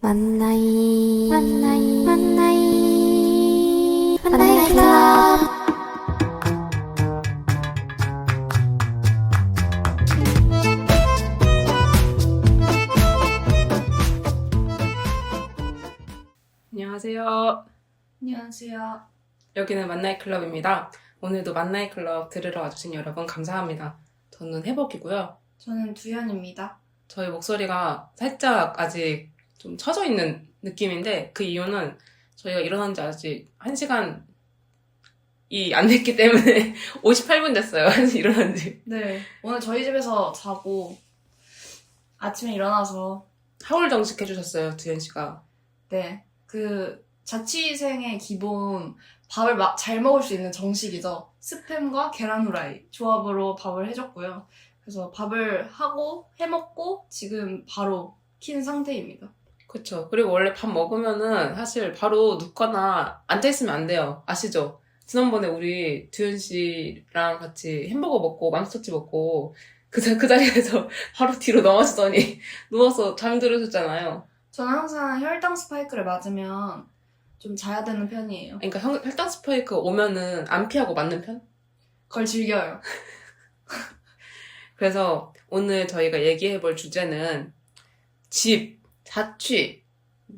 만나이 만나이 만나이 만나이 클럽. 안녕하세요. 안녕하세요. 여기는 만나이 클럽입니다. 오늘도 만나이 클럽 들으러 와주신 여러분 감사합니다. 저는 해복이고요. 저는 두현입니다. 저희 목소리가 살짝 아직 좀 처져 있는 느낌인데 그 이유는 저희가 일어난 지 아직 1시간이 안 됐기 때문에 58분 됐어요. 일어난 지. 네, 오늘 저희 집에서 자고 아침에 일어나서 하울 정식 해주셨어요, 두현 씨가. 네, 그 자취생의 기본 밥을 잘 먹을 수 있는 정식이죠. 스팸과 계란 후라이 조합으로 밥을 해줬고요. 그래서 밥을 하고 해먹고 지금 바로 킨 상태입니다. 그쵸. 그리고 원래 밥 먹으면은 사실 바로 눕거나 앉아있으면 안 돼요. 아시죠? 지난번에 우리 두현 씨랑 같이 햄버거 먹고 맘스터치 먹고 그 자리에서 바로 뒤로 넘어지더니 누워서 잠들으셨잖아요. 저는 항상 혈당 스파이크를 맞으면 좀 자야 되는 편이에요. 그러니까 혈당 스파이크 오면은 안 피하고 맞는 편? 그걸 즐겨요. 그래서 오늘 저희가 얘기해볼 주제는 집, 자취,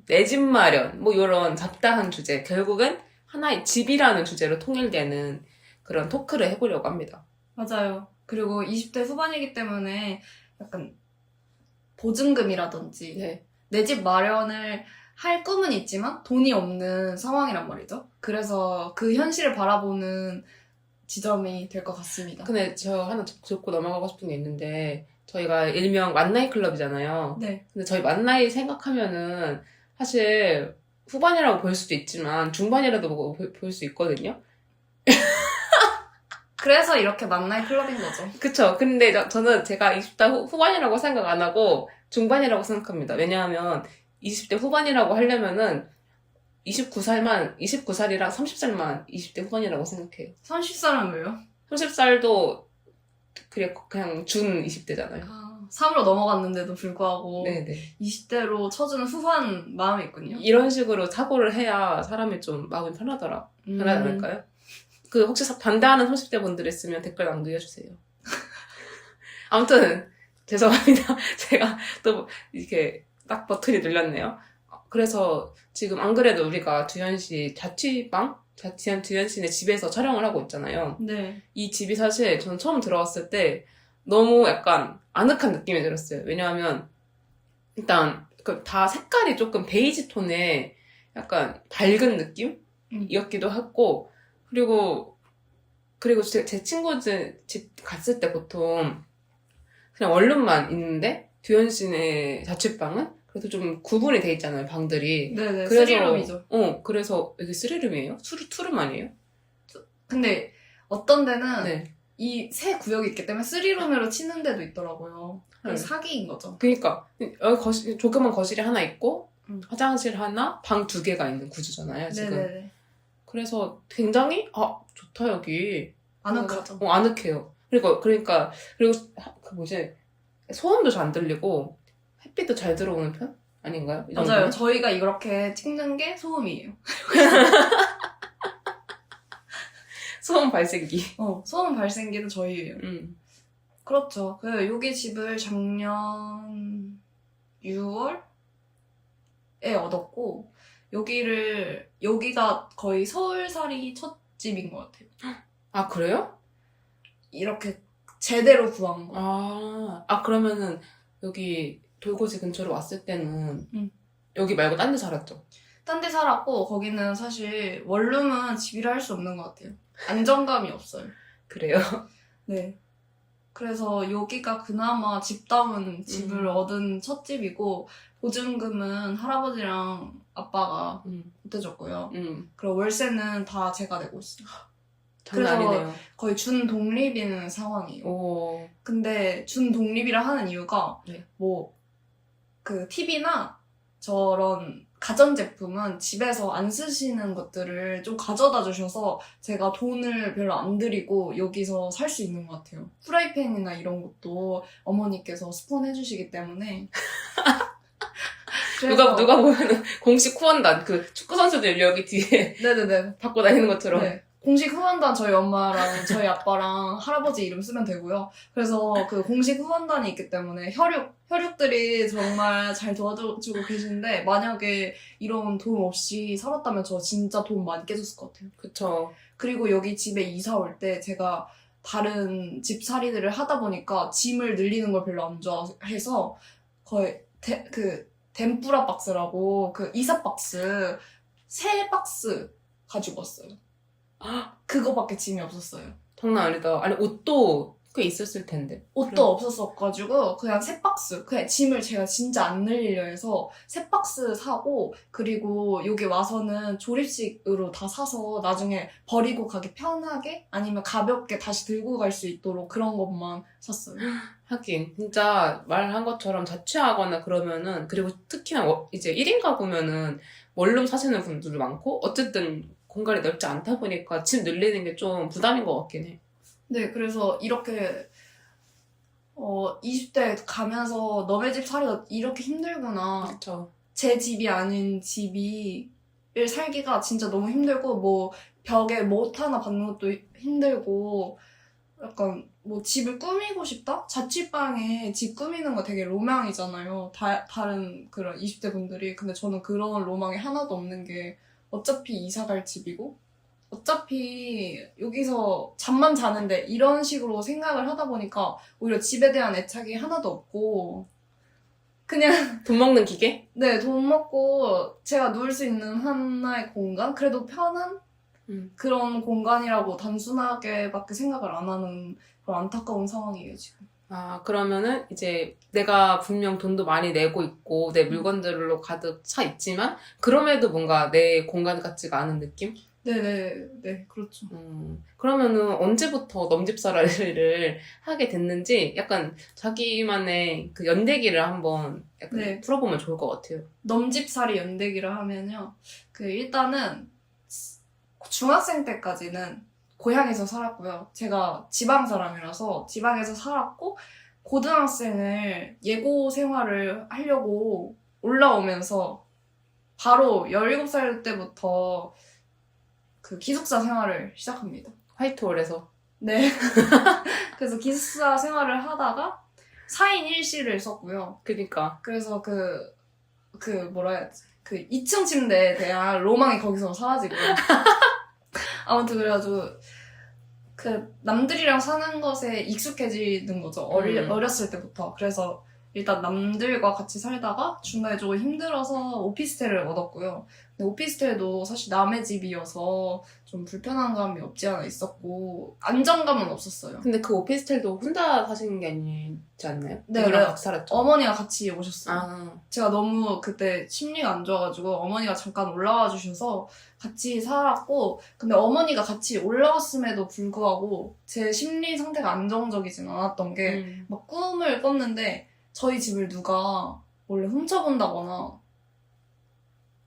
내 집 마련 뭐 이런 잡다한 주제, 결국은 하나의 집이라는 주제로 통일되는 그런 토크를 해보려고 합니다. 맞아요. 그리고 20대 후반이기 때문에 약간 보증금이라든지 네. 내 집 마련을 할 꿈은 있지만 돈이 없는 상황이란 말이죠. 그래서 그 현실을 바라보는 지점이 될 것 같습니다. 근데 저 하나 짚고 넘어가고 싶은 게 있는데 저희가 일명 만나이 클럽이잖아요. 네. 근데 저희 만나이 생각하면은 사실 후반이라고 볼 수도 있지만 중반이라도 볼 수 있거든요. 그래서 이렇게 만나의 클럽인 거죠. 그쵸. 근데 저는 제가 20대 후반이라고 생각 안 하고 중반이라고 생각합니다. 왜냐하면 20대 후반이라고 하려면은 29살이랑 30살만 20대 후반이라고 생각해요. 30살은 왜요? 30살도 그냥 준 20대잖아요. 3으로 넘어갔는데도 불구하고 네네. 20대로 쳐주는 후한 마음이 있군요. 이런 식으로 사고를 해야 사람이 좀 마음이 편하지 않을까요? 그 혹시 반대하는 30대 분들 있으면 댓글 남겨주세요. 아무튼 죄송합니다. 제가 또 이렇게 딱 버튼이 눌렸네요. 그래서 지금 안 그래도 우리가 두현 씨 두현 씨네 집에서 촬영을 하고 있잖아요. 네. 이 집이 사실 저는 처음 들어왔을 때 너무 약간 아늑한 느낌이 들었어요. 왜냐하면 일단 다 색깔이 조금 베이지 톤의 약간 밝은 느낌이었기도 했고 그리고 제 친구들 집 갔을 때 보통 그냥 원룸만 있는데 두현 씨네 자취방은 그래도 좀 구분이 돼 있잖아요, 방들이. 네네. 그래서 스리룸이죠. 그래서 이게 스리룸이에요? 투룸 아니에요? 근데 어떤 데는 네. 이 세 구역이 있기 때문에 3룸으로 치는 데도 있더라고요. 네. 사기인 거죠. 그니까 여기 조그만 거실이 하나 있고 화장실 하나, 방 2개가 있는 구조잖아요, 지금. 네네네. 그래서 굉장히 좋다 여기. 아늑하죠. 아늑해요. 그리고 그 뭐지 소음도 잘 안 들리고 햇빛도 잘 들어오는 편 아닌가요? 이 맞아요. 정도면? 저희가 이렇게 찍는 게 소음이에요. 소음 발생기. 소음 발생기도 저희예요. 그렇죠. 여기 집을 작년 6월에 얻었고 여기가 거의 서울살이 첫 집인 것 같아요. 아 그래요? 이렇게 제대로 구한 거. 그러면은 여기 돌고지 근처로 왔을 때는 응. 여기 말고 딴 데 살았죠? 딴 데 살았고 거기는 사실 원룸은 집이라 할 수 없는 것 같아요. 안정감이 없어요. 그래요? 네. 그래서 여기가 그나마 집다운 집을 얻은 첫 집이고 보증금은 할아버지랑 아빠가 보태줬고요. 그리고 월세는 다 제가 내고 있어요. 장난 그래서 아니네요. 거의 준독립인 상황이에요. 오. 근데 준독립이라 하는 이유가 네. 그 TV나 저런 가전제품은 집에서 안 쓰시는 것들을 좀 가져다 주셔서 제가 돈을 별로 안 들이고 여기서 살 수 있는 것 같아요. 프라이팬이나 이런 것도 어머니께서 스폰 해주시기 때문에 누가 보면은 공식 후원단, 그 축구 선수들 여기 뒤에 네네네. 받고 다니는 것처럼. 네. 공식 후원단 저희 엄마랑 저희 아빠랑 할아버지 이름 쓰면 되고요. 그래서 그 공식 후원단이 있기 때문에 혈육들이 정말 잘 도와주고 계시는데 만약에 이런 도움 없이 살았다면 저 진짜 돈 많이 깨졌을 것 같아요. 그쵸. 그리고 여기 집에 이사 올 때 제가 다른 집살이들을 하다 보니까 짐을 늘리는 걸 별로 안 좋아해서 거의 덴뿌라 박스라고 그 이사 박스 3박스 가지고 왔어요. 그거밖에 짐이 없었어요. 장난 아니다. 아니, 옷도 꽤 있었을 텐데. 옷도 없었어가지고 그냥 3박스 그냥 짐을 제가 진짜 안 늘리려 해서 3박스 사고 그리고 여기 와서는 조립식으로 다 사서 나중에 버리고 가기 편하게 아니면 가볍게 다시 들고 갈 수 있도록 그런 것만 샀어요. 하긴 진짜 말한 것처럼 자취하거나 그러면은 그리고 특히나 이제 1인 가구면은 원룸 사시는 분들도 많고 어쨌든 공간이 넓지 않다 보니까 짐 늘리는 게 좀 부담인 것 같긴 해. 네, 그래서 이렇게 20대 가면서 너네 집 살이가 이렇게 힘들구나. 그렇죠. 제 집이 아닌 집을 살기가 진짜 너무 힘들고 뭐 벽에 못 하나 받는 것도 힘들고 약간 뭐 집을 꾸미고 싶다? 자취방에 집 꾸미는 거 되게 로망이잖아요. 다른 그런 20대 분들이. 근데 저는 그런 로망이 하나도 없는 게 어차피 이사 갈 집이고 어차피 여기서 잠만 자는데 이런 식으로 생각을 하다 보니까 오히려 집에 대한 애착이 하나도 없고 그냥 돈 먹는 기계? 네, 돈 먹고 제가 누울 수 있는 하나의 공간? 그래도 편한 그런 공간이라고 단순하게밖에 생각을 안 하는 그런 안타까운 상황이에요, 지금. 아, 그러면은 이제 내가 분명 돈도 많이 내고 있고 내 물건들로 가득 차 있지만 그럼에도 뭔가 내 공간 같지가 않은 느낌? 네, 그렇죠. 그러면은 언제부터 넘집사라를 하게 됐는지 약간 자기만의 그 연대기를 한번 약간 네. 풀어보면 좋을 것 같아요. 넘집살이 연대기를 하면요. 일단은 중학생 때까지는 고향에서 살았고요. 제가 지방 사람이라서 지방에서 살았고 고등학생을 예고 생활을 하려고 올라오면서 바로 17살 때부터 그 기숙사 생활을 시작합니다. 화이트홀에서. 네. 그래서 기숙사 생활을 하다가 4인 1실을 썼고요. 그니까. 그래서 뭐라 해야지. 2층 침대에 대한 로망이 거기서 사라지고요. 아무튼 그래가지고 남들이랑 사는 것에 익숙해지는 거죠. 어렸을 때부터. 그래서 일단 남들과 같이 살다가 중간에 조금 힘들어서 오피스텔을 얻었고요. 근데 오피스텔도 사실 남의 집이어서 좀 불편한 감이 없지 않아 있었고 안정감은 없었어요. 근데 그 오피스텔도 혼자 사시는 게 아니지 않나요? 네, 누구랑 같이 살았죠? 어머니가 같이 오셨어요. 아. 제가 너무 그때 심리가 안 좋아가지고 어머니가 잠깐 올라와 주셔서 같이 살았고 근데 어머니가 같이 올라왔음에도 불구하고 제 심리 상태가 안정적이진 않았던 게 막 꿈을 꿨는데 저희 집을 누가 원래 훔쳐본다거나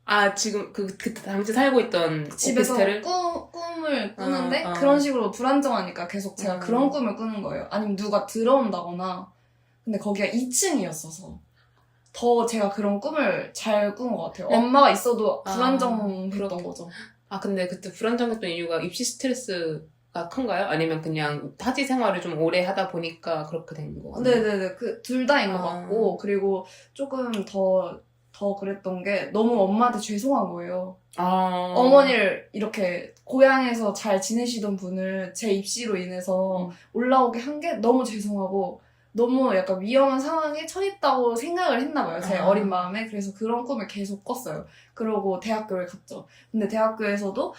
아, 지금 그 당시 살고 있던 집에서 오피스텔을? 꿈을 꾸는데 어. 그런 식으로 불안정하니까 계속 제가 그런 꿈을 꾸는 거예요. 아니면 누가 들어온다거나 근데 거기가 2층이었어서 더 제가 그런 꿈을 잘 꾼 것 같아요. 엄마가 있어도 불안정했던 거죠. 아, 근데 그때 불안정했던 이유가 입시 스트레스가 큰가요? 아니면 그냥 타지 생활을 좀 오래 하다 보니까 그렇게 된 거예요? 네네네. 둘 다인 것 같고 그리고 조금 더 그랬던 게 너무 엄마한테 죄송한 거예요. 어머니를 이렇게 고향에서 잘 지내시던 분을 제 입시로 인해서 올라오게 한 게 너무 죄송하고 너무 약간 위험한 상황에 처했다고 생각을 했나 봐요. 제 어린 마음에. 그래서 그런 꿈을 계속 꿨어요. 그러고 대학교를 갔죠. 근데 대학교에서도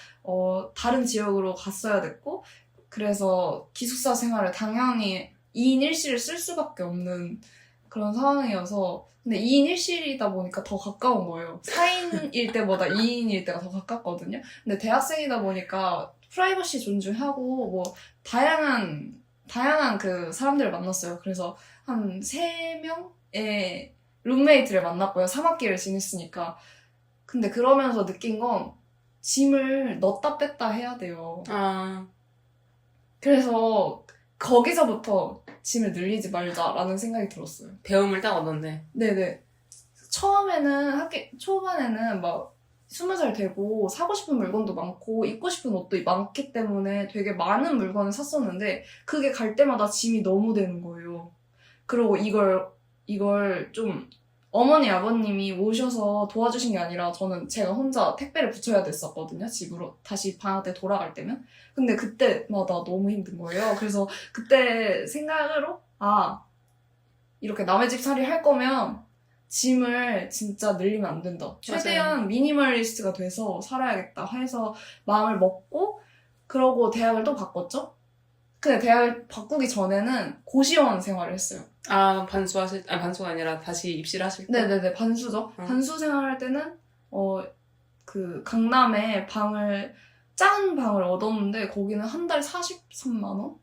다른 지역으로 갔어야 됐고 그래서 기숙사 생활을 당연히 2인 1실을 쓸 수밖에 없는 그런 상황이어서 근데 2인 1실이다 보니까 더 가까운 거예요. 4인일 때보다 2인일 때가 더 가깝거든요. 근데 대학생이다 보니까 프라이버시 존중하고 뭐 다양한 그 사람들을 만났어요. 그래서 한 3명의 룸메이트를 만났고요. 3학기를 지냈으니까. 근데 그러면서 느낀 건 짐을 넣었다 뺐다 해야 돼요. 그래서 거기서부터 짐을 늘리지 말자라는 생각이 들었어요. 배움을 딱 얻었네. 네네. 처음에는 학기 초반에는 막 20살 되고 사고 싶은 물건도 많고 입고 싶은 옷도 많기 때문에 되게 많은 물건을 샀었는데 그게 갈 때마다 짐이 너무 되는 거예요. 그리고 이걸 좀 어머니 아버님이 오셔서 도와주신 게 아니라 저는 제가 혼자 택배를 붙여야 됐었거든요. 집으로 다시 방학 때 돌아갈 때면. 근데 그때마다 너무 힘든 거예요. 그래서 그때 생각으로 이렇게 남의 집 살이 할 거면 짐을 진짜 늘리면 안 된다. 최대한 미니멀리스트가 돼서 살아야겠다 해서 마음을 먹고 그러고 대학을 또 바꿨죠. 근데 대학을 바꾸기 전에는 고시원 생활을 했어요. 반수가 아니라 다시 입시를 하실 때? 네네네, 반수죠. 반수 생활할 때는 그 강남에 작은 방을 얻었는데 거기는 한 달에 43만 원?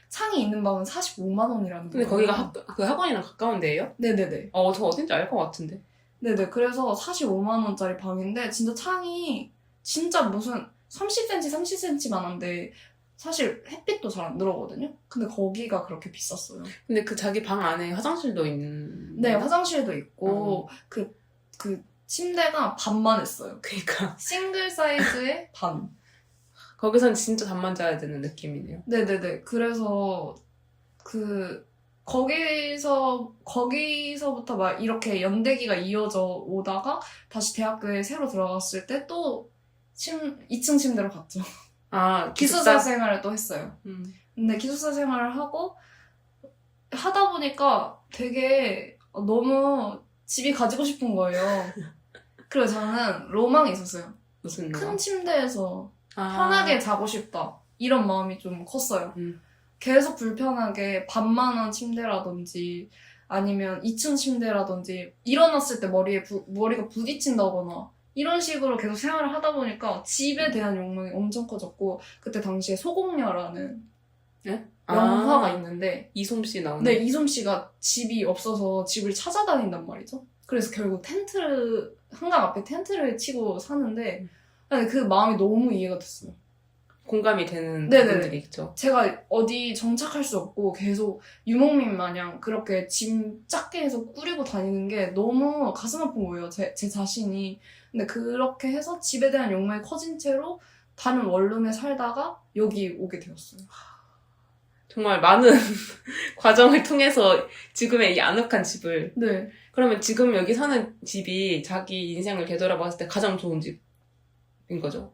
창이 있는 방은 45만 원이라는 근데 거예요. 거기가 그 학원이랑 가까운 데예요? 네네네. 저 어딘지 알 것 같은데. 네네. 그래서 45만 원짜리 방인데 진짜 창이 진짜 무슨 30cm, 30cm만 한데 사실 햇빛도 잘 안 들어오거든요. 근데 거기가 그렇게 비쌌어요. 근데 그 자기 방 안에 화장실도 있는. 네, 화장실도 있고 그 침대가 반만 했어요. 그러니까 싱글 사이즈의 반. 거기선 진짜 잠만 자야 되는 느낌이네요. 네네네. 그래서 거기서부터 막 이렇게 연대기가 이어져 오다가 다시 대학교에 새로 들어갔을 때 또 2층 침대로 갔죠. 기숙사 생활을 또 했어요. 근데 기숙사 생활을 하다 보니까 되게 너무 집이 가지고 싶은 거예요. 그래서 저는 로망이 있었어요. 무슨 큰 침대에서 편하게 자고 싶다. 이런 마음이 좀 컸어요. 계속 불편하게 반만 원 침대라든지 아니면 2층 침대라든지 일어났을 때 머리가 부딪힌다거나 이런 식으로 계속 생활을 하다 보니까 집에 대한 욕망이 엄청 커졌고 그때 당시에 소공녀라는 영화가 있는데 이솜씨 나오는. 네, 이솜씨가 집이 없어서 집을 찾아다닌단 말이죠. 그래서 결국 한강 앞에 텐트를 치고 사는데 그 마음이 너무 이해가 됐어요. 공감이 되는 네네네. 부분들이 있죠. 제가 어디 정착할 수 없고 계속 유목민 마냥 그렇게 짐 작게 해서 꾸리고 다니는 게 너무 가슴 아픈 거예요. 제 자신이. 근데 그렇게 해서 집에 대한 욕망이 커진 채로 다른 원룸에 살다가 여기 오게 되었어요. 정말 많은 과정을 통해서 지금의 이 아늑한 집을. 네. 그러면 지금 여기 사는 집이 자기 인생을 되돌아봤을 때 가장 좋은 집인 거죠?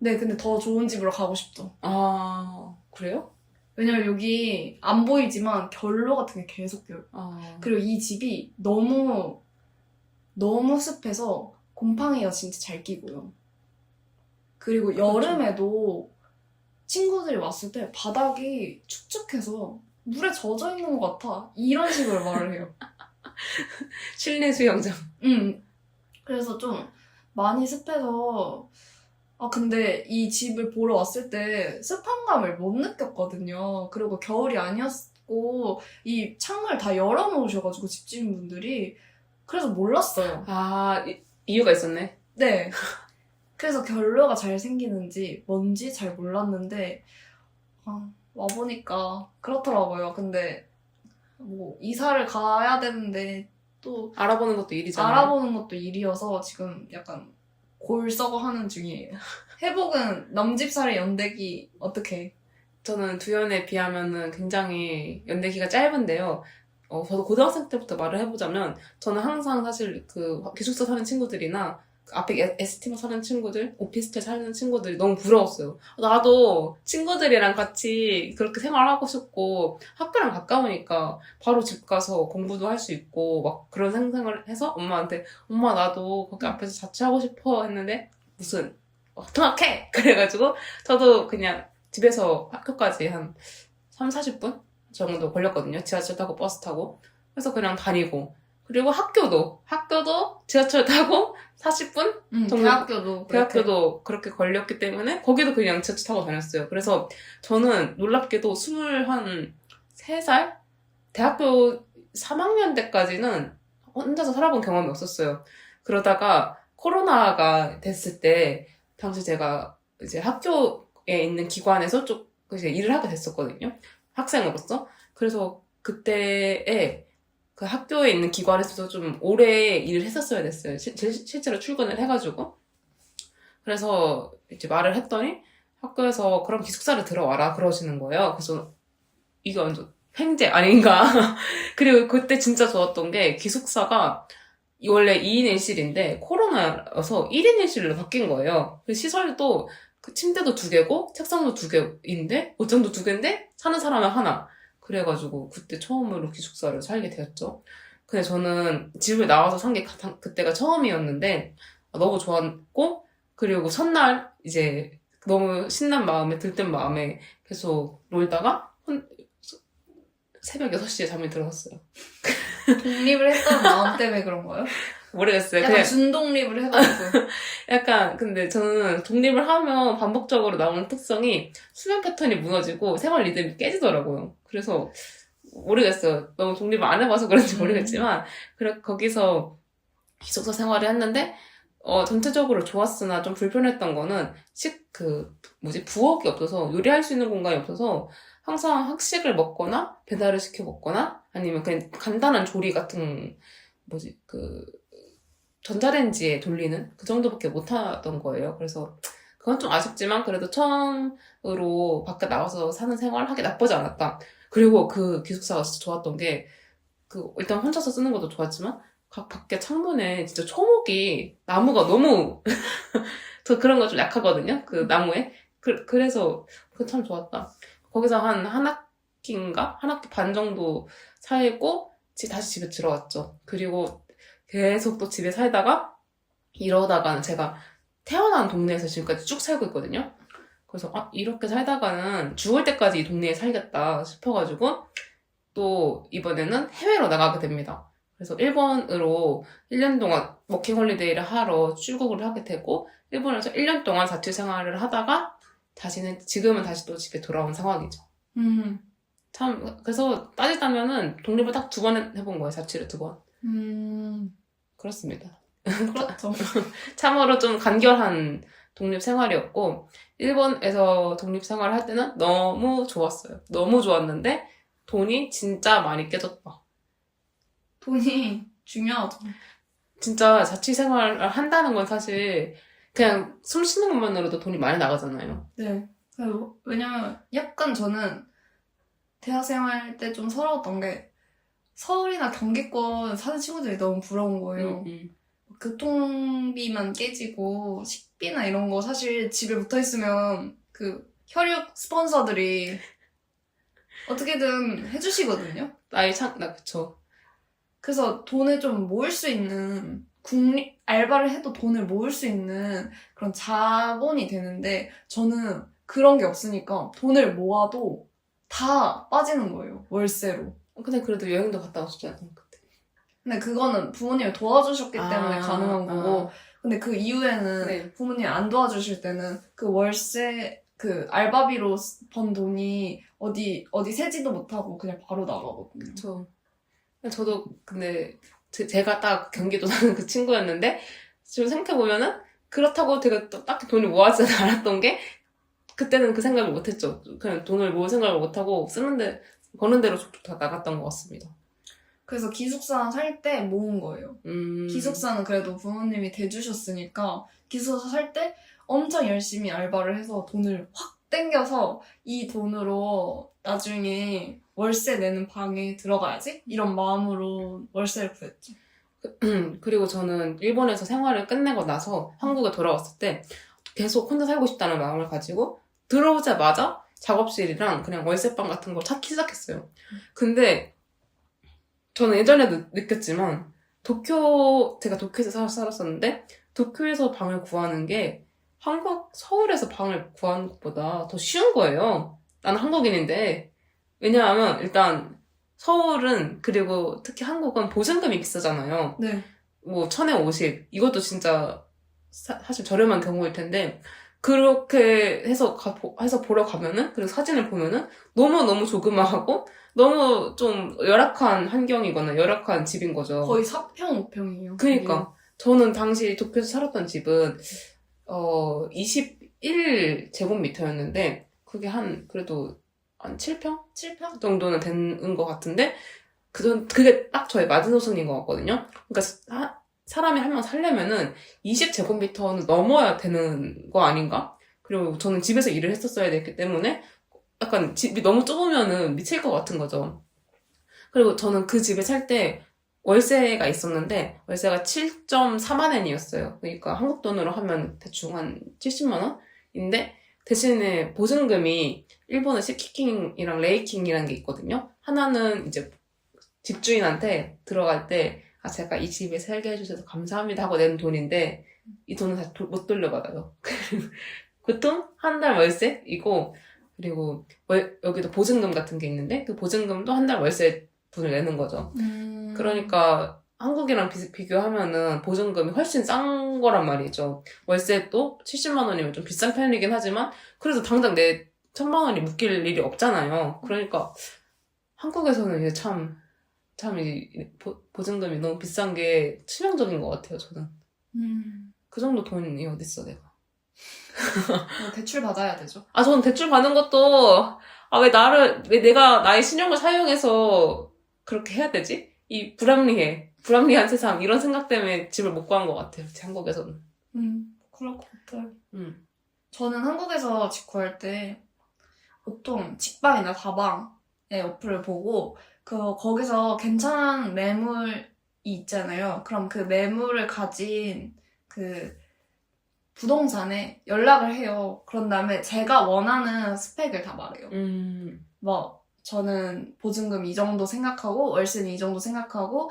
네, 근데 더 좋은 집으로 가고 싶죠. 그래요? 왜냐면 여기 안 보이지만 결로 같은 게 계속 껴요. 그리고 이 집이 너무 습해서 곰팡이가 진짜 잘 끼고요. 그리고 여름에도 친구들이 왔을 때 바닥이 축축해서 물에 젖어 있는 것 같아. 이런 식으로 말을 해요. 실내 수영장. 그래서 좀 많이 습해서 근데 이 집을 보러 왔을 때 습한감을 못 느꼈거든요. 그리고 겨울이 아니었고 이 창문을 다 열어놓으셔가지고 집주인분들이 그래서 몰랐어요. 이유가 있었네. 네. 그래서 결로가 잘 생기는지 뭔지 잘 몰랐는데 와보니까 그렇더라고요. 근데 뭐 이사를 가야 되는데 또 알아보는 것도 일이잖아요. 알아보는 것도 일이어서 지금 약간 골썩어하는 중이에요. 회복은 남집살이 연대기 어떻게? 저는 두연에 비하면은 굉장히 연대기가 짧은데요. 저도 고등학생 때부터 말을 해보자면 저는 항상 사실 그 기숙사 사는 친구들이나 그 앞에 S팀에 사는 친구들, 오피스텔 사는 친구들이 너무 부러웠어요. 나도 친구들이랑 같이 그렇게 생활하고 싶고 학교랑 가까우니까 바로 집 가서 공부도 할 수 있고 막 그런 상상을 해서 엄마한테 엄마 나도 거기 앞에서 자취하고 싶어 했는데 무슨 통학해! 그래가지고 저도 그냥 집에서 학교까지 한 3-40분 정도 걸렸거든요. 지하철 타고 버스 타고. 그래서 그냥 다니고. 그리고 학교도 지하철 타고 40분? 대학교도 그렇게 걸렸기 때문에 거기도 그냥 지하철 타고 다녔어요. 그래서 저는 놀랍게도 23살? 대학교 3학년 때까지는 혼자서 살아본 경험이 없었어요. 그러다가 코로나가 됐을 때 당시 제가 이제 학교에 있는 기관에서 좀 이제 일을 하게 됐었거든요. 학생으로서. 그래서 그때에 그 학교에 있는 기관에서도 좀 오래 일을 했었어야 됐어요. 실제로 출근을 해가지고. 그래서 이제 말을 했더니 학교에서 그럼 기숙사를 들어와라 그러시는 거예요. 그래서 이게 완전 횡재 아닌가. 그리고 그때 진짜 좋았던 게 기숙사가 원래 2인 1실인데 코로나여서 1인 1실로 바뀐 거예요. 그 시설도 그 침대도 2개고 책상도 2개인데 옷장도 2개인데 사는 사람은 하나. 그래가지고 그때 처음으로 기숙사를 살게 되었죠. 근데 저는 집을 나와서 산 게 그때가 처음이었는데 너무 좋았고 그리고 첫날 이제 너무 신난 마음에 들뜬 마음에 계속 놀다가 새벽 6시에 잠이 들었어요. 독립을 했다는 마음 때문에 그런 거예요? 모르겠어요. 약간 그냥 준독립을 해가지고. 약간 근데 저는 독립을 하면 반복적으로 나오는 특성이 수면 패턴이 무너지고 생활 리듬이 깨지더라고요. 그래서 모르겠어요. 너무 독립을 안 해봐서 그런지 모르겠지만 거기서 기숙사 생활을 했는데 전체적으로 좋았으나 좀 불편했던 거는 부엌이 없어서 요리할 수 있는 공간이 없어서 항상 학식을 먹거나 배달을 시켜 먹거나 아니면 그냥 간단한 조리 같은 전자레인지에 돌리는 그 정도밖에 못 하던 거예요. 그래서 그건 좀 아쉽지만 그래도 처음으로 밖에 나와서 사는 생활 하기 나쁘지 않았다. 그리고 그 기숙사가 진짜 좋았던 게 일단 혼자서 쓰는 것도 좋았지만 각 밖에 창문에 진짜 초목이 나무가 너무 저 그런 거 좀 약하거든요. 그 나무에. 그래서 그거 참 좋았다. 거기서 한 학기인가? 한 학기 반 정도 살고 다시 집에 들어왔죠. 그리고 계속 또 집에 살다가 이러다가는 제가 태어난 동네에서 지금까지 쭉 살고 있거든요. 그래서 이렇게 살다가는 죽을 때까지 이 동네에 살겠다 싶어가지고 또 이번에는 해외로 나가게 됩니다. 그래서 일본으로 1년 동안 워킹홀리데이를 하러 출국을 하게 되고 일본에서 1년 동안 자취 생활을 하다가 지금은 다시 또 집에 돌아온 상황이죠. 참 그래서 따지자면은 독립을 딱 2번 해본 거예요. 자취를 2번. 그렇습니다. 그렇죠. 참으로 좀 간결한 독립 생활이었고 일본에서 독립 생활을 할 때는 너무 좋았어요. 너무 좋았는데 돈이 진짜 많이 깨졌다. 돈이 중요하죠. 진짜 자취 생활을 한다는 건 사실 그냥 숨 쉬는 것만으로도 돈이 많이 나가잖아요. 네. 왜냐면 약간 저는 대학 생활 때 좀 서러웠던 게 서울이나 경기권 사는 친구들이 너무 부러운 거예요. 교통비만 깨지고 식비나 이런 거 사실 집에 붙어있으면 그 혈육 스폰서들이 어떻게든 해주시거든요. 그쵸. 그래서 돈을 좀 모을 수 있는 알바를 해도 돈을 모을 수 있는 그런 자본이 되는데 저는 그런 게 없으니까 돈을 모아도 다 빠지는 거예요. 월세로. 근데 그래도 여행도 갔다 왔었잖아요, 그때. 근데 그거는 부모님이 도와주셨기 때문에 가능한 거고 근데 그 이후에는 네. 부모님이 안 도와주실 때는 그 월세 그 알바비로 번 돈이 어디 세지도 못하고 그냥 바로 나가거든요. 그쵸. 저도 근데 제가 딱 경기도 사는 그 친구였는데 지금 생각해보면은 그렇다고 제가 딱히 돈을 모아지 않았던 게 그때는 그 생각을 못했죠. 그냥 돈을 모을 생각을 못하고 버는 대로 족족 다 나갔던 것 같습니다. 그래서 기숙사 살 때 모은 거예요. 기숙사는 그래도 부모님이 대주셨으니까 기숙사 살 때 엄청 열심히 알바를 해서 돈을 확 땡겨서 이 돈으로 나중에 월세 내는 방에 들어가야지? 이런 마음으로 월세를 구했죠. 그리고 저는 일본에서 생활을 끝내고 나서 한국에 돌아왔을 때 계속 혼자 살고 싶다는 마음을 가지고 들어오자마자 작업실이랑 그냥 월세방 같은 걸 찾기 시작했어요. 근데 저는 예전에 느꼈지만 제가 도쿄에서 살았었는데 도쿄에서 방을 구하는 게 서울에서 방을 구하는 것보다 더 쉬운 거예요. 나는 한국인인데. 왜냐하면 일단 서울은 그리고 특히 한국은 보증금이 비싸잖아요. 네. 뭐 1000에 50 이것도 진짜 사실 저렴한 경우일 텐데 그렇게 해서 보러 가면은 그리고 사진을 보면은 너무 조그마하고 너무 좀 열악한 환경이거나 열악한 집인 거죠. 거의 4평 5평이에요. 그러니까 저는 당시 도쿄에서 살았던 집은 21제곱미터였는데 그게 그래도 한 7평? 7평? 정도는 되는 것 같은데 그게 딱 저의 마지노선인 것 같거든요. 그러니까 사람이 한 명 살려면은 20제곱미터는 넘어야 되는 거 아닌가? 그리고 저는 집에서 일을 했었어야 됐기 때문에 약간 집이 너무 좁으면은 미칠 것 같은 거죠. 그리고 저는 그 집에 살 때 월세가 있었는데 월세가 7.4만 엔이었어요. 그러니까 한국 돈으로 하면 대충 한 70만 원인데 대신에 보증금이 일본은 시키킹이랑 레이킹이라는 게 있거든요. 하나는 이제 집주인한테 들어갈 때 제가 이 집에 살게 해주셔서 감사합니다 하고 낸 돈인데 이 돈은 다시 못 돌려받아요. 보통 한 달 월세이고 그리고 여기도 보증금 같은 게 있는데 그 보증금도 한 달 월세 돈을 내는 거죠. 그러니까 한국이랑 비교하면은 보증금이 훨씬 싼 거란 말이죠. 월세도 70만 원이면 좀 비싼 편이긴 하지만 그래도 당장 내 1000만 원이 묶일 일이 없잖아요. 그러니까 한국에서는 이제 참 보증금이 너무 비싼 게 치명적인 것 같아요, 저는. 그 정도 돈이 어딨어, 내가. 대출 받아야 되죠. 저는 대출 받는 것도, 왜 내가 나의 신용을 사용해서 그렇게 해야 되지? 불합리한 세상, 이런 생각 때문에 집을 못 구한 것 같아요, 한국에서는. 그럴 것 같아요. 저는 한국에서 집 구할 때 보통 직방이나 다방의 어플을 보고 거기서 괜찮은 매물이 있잖아요. 그럼 그 매물을 가진 그 부동산에 연락을 해요. 그런 다음에 제가 원하는 스펙을 다 말해요. 저는 보증금 이 정도 생각하고 월세는 이 정도 생각하고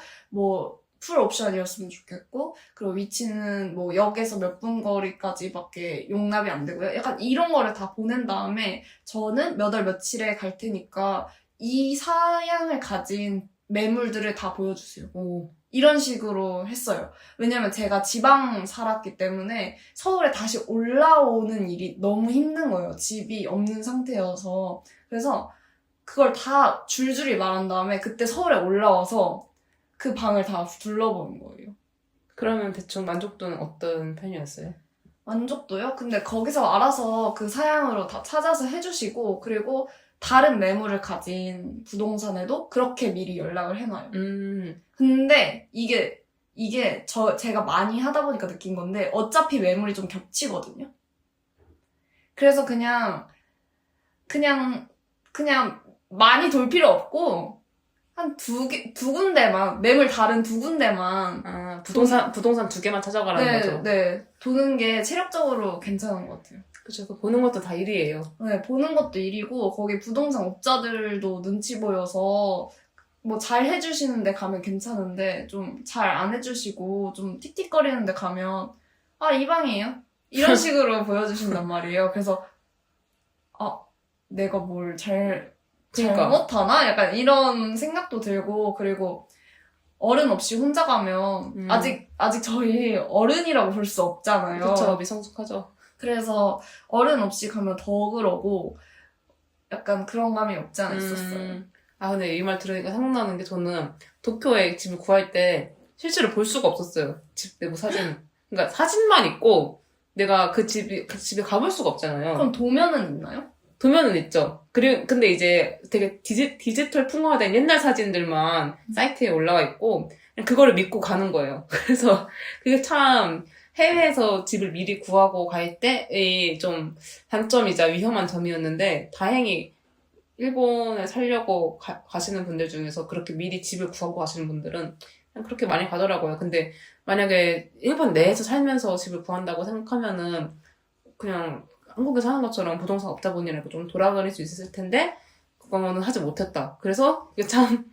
풀 옵션이었으면 좋겠고 그리고 위치는 역에서 몇 분 거리까지밖에 용납이 안 되고요. 약간 이런 거를 다 보낸 다음에 저는 몇 월 며칠에 갈 테니까 이 사양을 가진 매물들을 다 보여주세요. 이런 식으로 했어요. 왜냐면 제가 지방 살았기 때문에 서울에 다시 올라오는 일이 너무 힘든 거예요. 집이 없는 상태여서. 그래서 그걸 다 줄줄이 말한 다음에 그때 서울에 올라와서 그 방을 다 둘러보는 거예요. 그러면 대충 만족도는 어떤 편이었어요? 만족도요? 근데 거기서 알아서 그 사양으로 다 찾아서 해주시고 그리고 다른 매물을 가진 부동산에도 그렇게 미리 연락을 해놔요. 근데 이게 제가 많이 하다 보니까 느낀 건데 어차피 매물이 좀 겹치거든요. 그래서 그냥 많이 돌 필요 없고 한 두 군데만 매물 다른 두 군데만 부동산 2개만 찾아가라는 거죠. 네, 도는 게 체력적으로 괜찮은 것 같아요. 그쵸. 보는 것도 다 일이에요. 네, 보는 것도 일이고 거기 부동산 업자들도 눈치 보여서 잘 해주시는데 가면 괜찮은데 좀 잘 안 해주시고 좀 틱틱거리는데 가면 이 방이에요? 이런 식으로 보여주신단 말이에요. 그래서 내가 뭘 잘못하나? 약간 이런 생각도 들고 그리고 어른 없이 혼자 가면 아직 저희 어른이라고 볼 수 없잖아요. 그쵸. 미성숙하죠. 그래서 어른 없이 가면 더 그러고 약간 그런 감이 없지 않아 있었어요. 근데 이 말 들으니까 생각나는 게 저는 도쿄에 집을 구할 때 실제로 볼 수가 없었어요. 집 내부 사진. 그러니까 사진만 있고 내가 그 집에 가볼 수가 없잖아요. 그럼 도면은 있나요? 도면은 있죠. 근데 이제 되게 디지털 풍화된 옛날 사진들만 사이트에 올라와 있고 그냥 그거를 믿고 가는 거예요. 그래서 그게 참 해외에서 집을 미리 구하고 갈 때의 좀 단점이자 위험한 점이었는데 다행히 일본에 살려고 가시는 분들 중에서 그렇게 미리 집을 구하고 가시는 분들은 그냥 그렇게 많이 가더라고요. 근데 만약에 일본 내에서 살면서 집을 구한다고 생각하면은 그냥 한국에 사는 것처럼 부동산 업자분이랑 좀 돌아다닐 수 있을 텐데 그거는 하지 못했다. 그래서 이게 참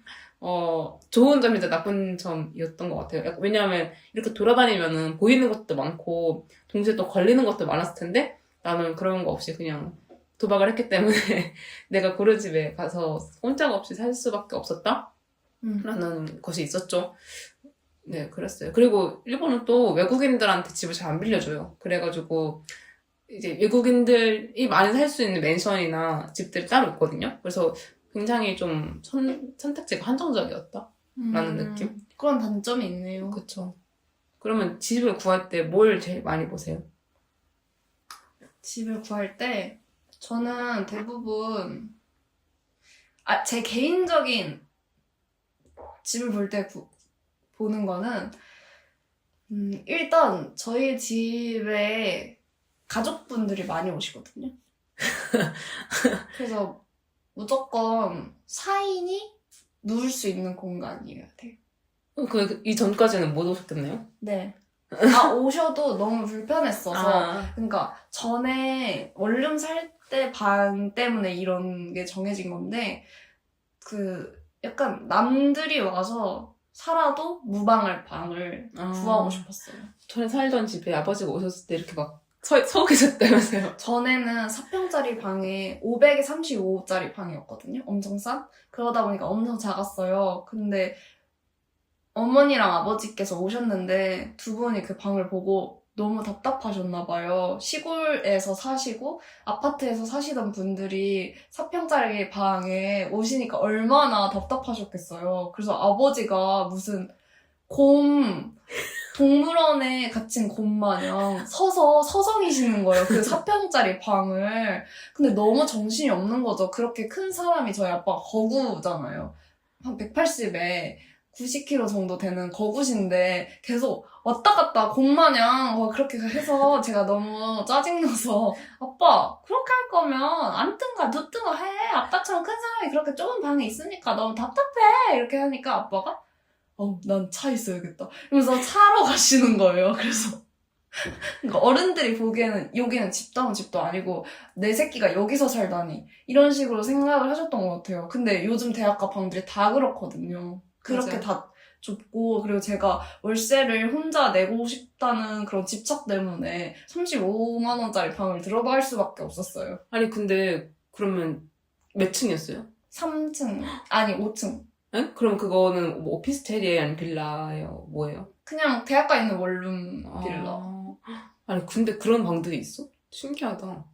좋은 점이자 나쁜 점이었던 것 같아요. 왜냐하면 이렇게 돌아다니면은 보이는 것도 많고 동시에 또 걸리는 것도 많았을 텐데 나는 그런 거 없이 그냥 도박을 했기 때문에 내가 고른 집에 가서 꼼짝 없이 살 수밖에 없었다? 라는 것이 있었죠. 네, 그랬어요. 그리고 일본은 또 외국인들한테 집을 잘 안 빌려줘요. 그래가지고 이제 외국인들이 많이 살 수 있는 맨션이나 집들이 따로 있거든요. 그래서 굉장히 좀 선택지가 한정적이었다? 라는 느낌? 그런 단점이 있네요. 그쵸. 그러면 집을 구할 때 뭘 제일 많이 보세요? 집을 구할 때 저는 대부분 제 개인적인 집을 볼 때 보는 거는 일단 저희 집에 가족분들이 많이 오시거든요. 그래서 무조건 4인이 누울 수 있는 공간이어야 돼요. 이 전까지는 못 오셨겠네요? 네. 오셔도 너무 불편했어서. 그러니까 전에 원룸 살 때 방 때문에 이런 게 정해진 건데, 약간 남들이 와서 살아도 무방할 방을 구하고 싶었어요. 전에 살던 집에 아버지가 오셨을 때 이렇게 막 서 계셨다면서요? 전에는 4평짜리 방에 500에 35짜리 방이었거든요. 엄청 싼? 그러다 보니까 엄청 작았어요. 근데 어머니랑 아버지께서 오셨는데 두 분이 그 방을 보고 너무 답답하셨나 봐요. 시골에서 사시고 아파트에서 사시던 분들이 4평짜리 방에 오시니까 얼마나 답답하셨겠어요. 그래서 아버지가 무슨 동물원에 갇힌 곰 마냥 서서 서성이시는 거예요. 그 4평짜리 방을. 근데 너무 정신이 없는 거죠. 그렇게 큰 사람이 저희 아빠가 거구잖아요. 한 180에 90kg 정도 되는 거구신데 계속 왔다 갔다 곰마냥 그렇게 해서 제가 너무 짜증나서 아빠 그렇게 할 거면 앉든가 눕든가 해. 아빠처럼 큰 사람이 그렇게 좁은 방에 있으니까 너무 답답해. 이렇게 하니까 아빠가 난 차 있어야겠다. 이러면서 차로 가시는 거예요. 그래서 그러니까 어른들이 보기에는 여기는 집다운 집도 아니고 내 새끼가 여기서 살다니 이런 식으로 생각을 하셨던 것 같아요. 근데 요즘 대학가 방들이 다 그렇거든요. 그렇게 맞아요. 다 좁고, 그리고 제가 월세를 혼자 내고 싶다는 그런 집착 때문에 35만 원짜리 방을 들어갈 수밖에 없었어요. 아니 근데 그러면 몇 층이었어요? 3층, 아니 5층. 응? 그럼 그거는 뭐 오피스텔이에요? 아니면 빌라예요? 뭐예요? 그냥 대학가에 있는 원룸 빌라. 아니 근데 그런 방들이 있어? 신기하다.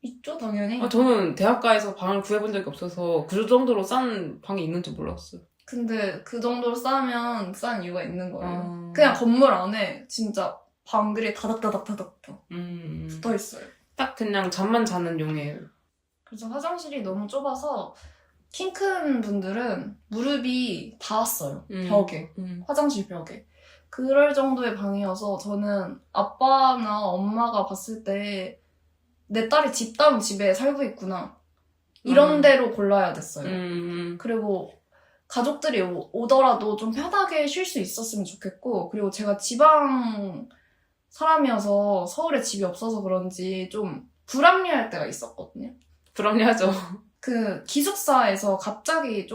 있죠, 당연히. 저는 대학가에서 방을 구해본 적이 없어서 그 정도로 싼 방이 있는지 몰랐어요. 근데 그 정도로 싸면 싼 이유가 있는 거예요. 그냥 건물 안에 진짜 방들이 다닥다닥 붙어 있어요. 딱 그냥 잠만 자는 용이에요. 그래서 화장실이 너무 좁아서 키 큰 분들은 무릎이 닿았어요. 벽에. 화장실 벽에. 그럴 정도의 방이어서 저는 아빠나 엄마가 봤을 때 내 딸이 집다운 집에 살고 있구나. 이런 데로 골라야 됐어요. 그리고 가족들이 오더라도 좀 편하게 쉴 수 있었으면 좋겠고, 그리고 제가 지방 사람이어서 서울에 집이 없어서 그런지 좀 불합리할 때가 있었거든요. 불합리하죠. 기숙사에서 갑자기